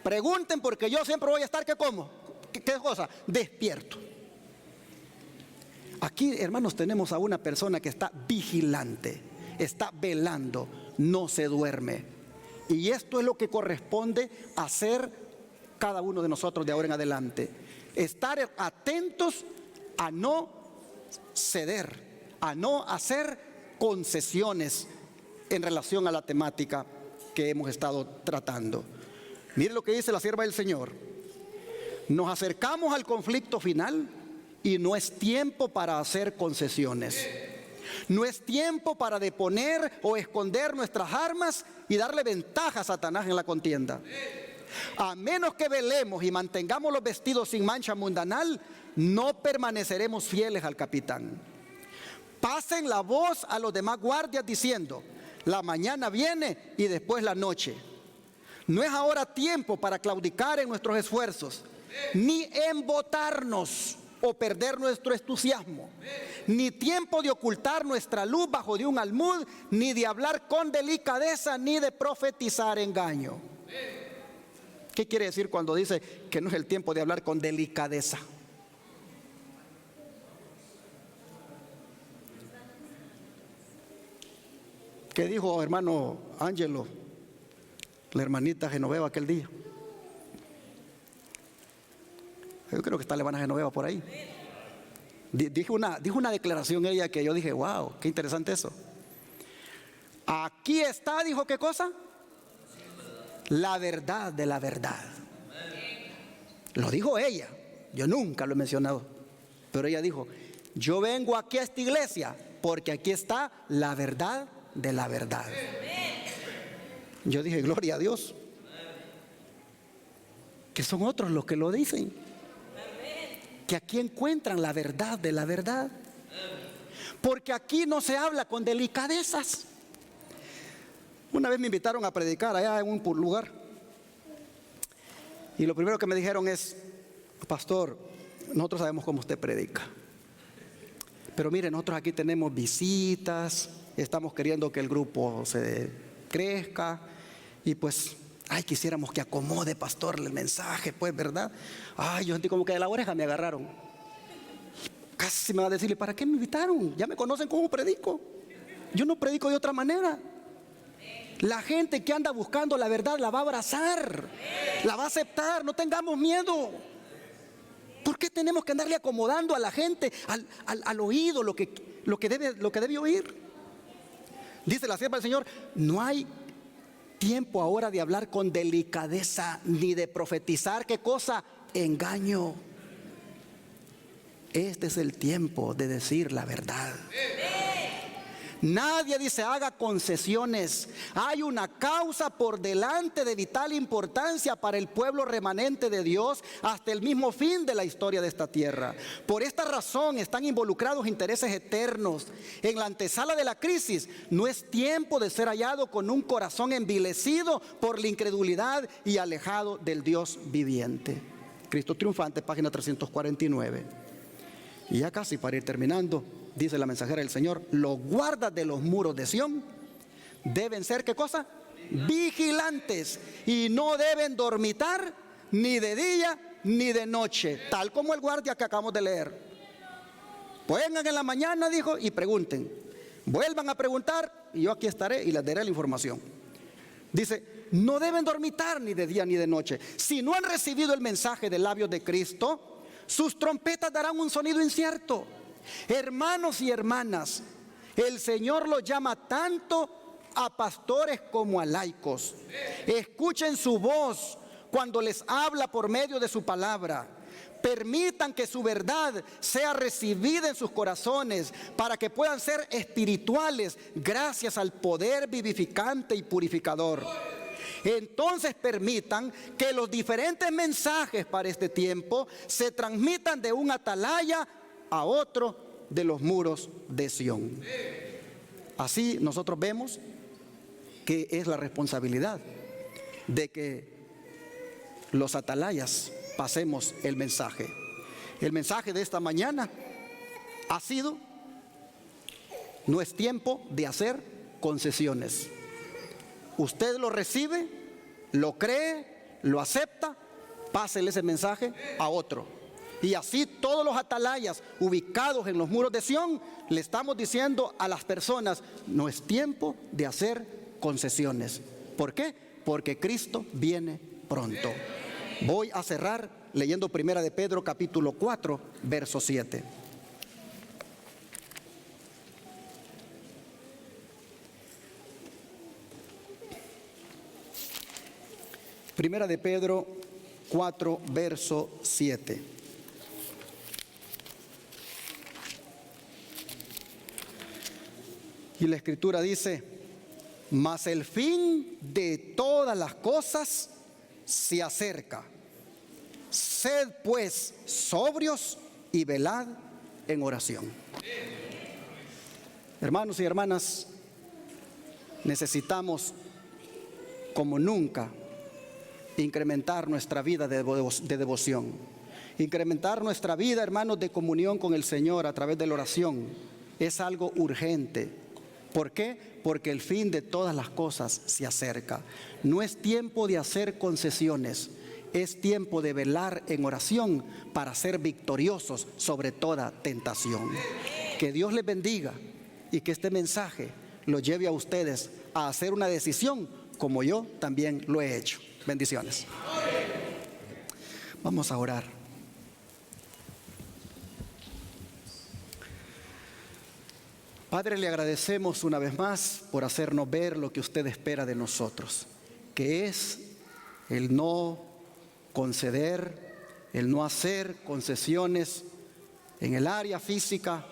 pregunten, porque yo siempre voy a estar, ¿qué como? ¿Qué cosa? Despierto. Aquí, hermanos, tenemos a una persona que está vigilante, está velando, no se duerme. Y esto es lo que corresponde hacer cada uno de nosotros de ahora en adelante. Estar atentos a no ceder, a no hacer concesiones en relación a la temática que hemos estado tratando. Mire lo que dice la sierva del Señor. Nos acercamos al conflicto final y no es tiempo para hacer concesiones. No es tiempo para deponer o esconder nuestras armas y darle ventaja a Satanás en la contienda. A menos que velemos y mantengamos los vestidos sin mancha mundanal, no permaneceremos fieles al capitán. Pasen la voz a los demás guardias diciendo, la mañana viene y después la noche. No es ahora tiempo para claudicar en nuestros esfuerzos, ni embotarnos o perder nuestro entusiasmo, ni tiempo de ocultar nuestra luz bajo de un almud, ni de hablar con delicadeza, ni de profetizar engaño. ¿Qué quiere decir cuando dice que no es el tiempo de hablar con delicadeza? ¿Qué dijo hermano Ángelo, la hermanita Genoveva aquel día? Yo creo que está la hermana Genoveva por ahí. Dijo una declaración ella que yo dije, wow, qué interesante eso. Aquí está, dijo, ¿qué cosa? La verdad de la verdad. Lo dijo ella, yo nunca lo he mencionado, pero ella dijo, yo vengo aquí a esta iglesia porque aquí está la verdad de la verdad. Yo dije, gloria a Dios, que son otros los que lo dicen, que aquí encuentran la verdad de la verdad, porque aquí no se habla con delicadezas. Una vez me invitaron a predicar allá en un lugar y lo primero que me dijeron es, pastor, nosotros sabemos cómo usted predica, pero mire, nosotros aquí tenemos visitas, estamos queriendo que el grupo se crezca y pues, ay, quisiéramos que acomode, pastor, el mensaje, pues, ¿verdad? Ay, yo sentí como que de la oreja me agarraron. Casi me va a decirle, ¿para qué me invitaron? Ya me conocen cómo predico. Yo no predico de otra manera. La gente que anda buscando la verdad la va a abrazar, la va a aceptar, no tengamos miedo. ¿Por qué tenemos que andarle acomodando a la gente al oído lo que debe oír? Dice la sierva del Señor, no hay tiempo ahora de hablar con delicadeza ni de profetizar, ¿qué cosa? Engaño. Este es el tiempo de decir la verdad. Nadie dice haga concesiones. Hay una causa por delante de vital importancia para el pueblo remanente de Dios hasta el mismo fin de la historia de esta tierra. Por esta razón están involucrados intereses eternos. En la antesala de la crisis no es tiempo de ser hallado con un corazón envilecido por la incredulidad y alejado del Dios viviente. Cristo triunfante, página 349. Y ya casi para ir terminando, dice la mensajera del Señor, los guardas de los muros de Sión deben ser, ¿qué cosa? Vigilantes, y no deben dormitar ni de día ni de noche, tal como el guardia que acabamos de leer. Vengan en la mañana, dijo, y pregunten. Vuelvan a preguntar y yo aquí estaré y les daré la información. Dice, no deben dormitar ni de día ni de noche. Si no han recibido el mensaje de labios de Cristo, sus trompetas darán un sonido incierto. Hermanos y hermanas, el Señor los llama tanto a pastores como a laicos. Escuchen su voz cuando les habla por medio de su palabra. Permitan que su verdad sea recibida en sus corazones para que puedan ser espirituales gracias al poder vivificante y purificador. Entonces permitan que los diferentes mensajes para este tiempo se transmitan de un atalaya a otro de los muros de Sión. Así nosotros vemos que es la responsabilidad de que los atalayas pasemos el mensaje. El mensaje de esta mañana ha sido: no es tiempo de hacer concesiones. Usted lo recibe, lo cree, lo acepta, pásele ese mensaje a otro. Y así todos los atalayas ubicados en los muros de Sión le estamos diciendo a las personas: no es tiempo de hacer concesiones. ¿Por qué? Porque Cristo viene pronto. Voy a cerrar leyendo 1 de Pedro capítulo 4, verso 7. Primera de Pedro 4, verso 7. Y la Escritura dice: mas el fin de todas las cosas se acerca. Sed pues sobrios y velad en oración. Hermanos y hermanas, necesitamos como nunca incrementar nuestra vida de devoción, incrementar nuestra vida, hermanos, de comunión con el Señor a través de la oración. Es algo urgente. ¿Por qué? Porque el fin de todas las cosas se acerca. No es tiempo de hacer concesiones, es tiempo de velar en oración para ser victoriosos sobre toda tentación. Que Dios les bendiga y que este mensaje lo lleve a ustedes a hacer una decisión como yo también lo he hecho. Bendiciones. Vamos a orar. Padre, le agradecemos una vez más por hacernos ver lo que usted espera de nosotros, que es el no conceder, el no hacer concesiones en el área física,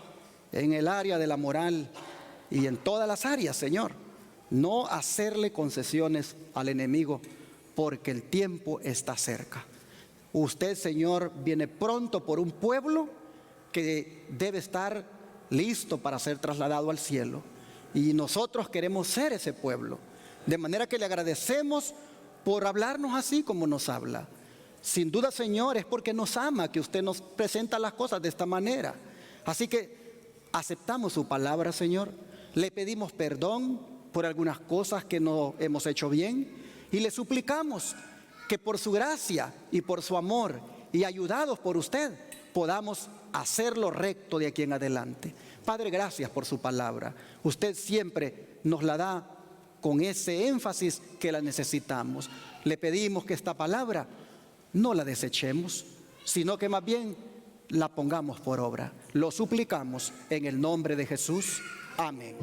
en el área de la moral y en todas las áreas, Señor. No hacerle concesiones al enemigo, porque el tiempo está cerca. Usted, Señor, viene pronto por un pueblo que debe estar listo para ser trasladado al cielo. Y nosotros queremos ser ese pueblo. De manera que le agradecemos por hablarnos así como nos habla. Sin duda, Señor, es porque nos ama que usted nos presenta las cosas de esta manera. Así que aceptamos su palabra, Señor. Le pedimos perdón por algunas cosas que no hemos hecho bien. Y le suplicamos que por su gracia y por su amor y ayudados por usted podamos hacerlo recto de aquí en adelante. Padre, gracias por su palabra. Usted siempre nos la da con ese énfasis que la necesitamos. Le pedimos que esta palabra no la desechemos, sino que más bien la pongamos por obra. Lo suplicamos en el nombre de Jesús. Amén.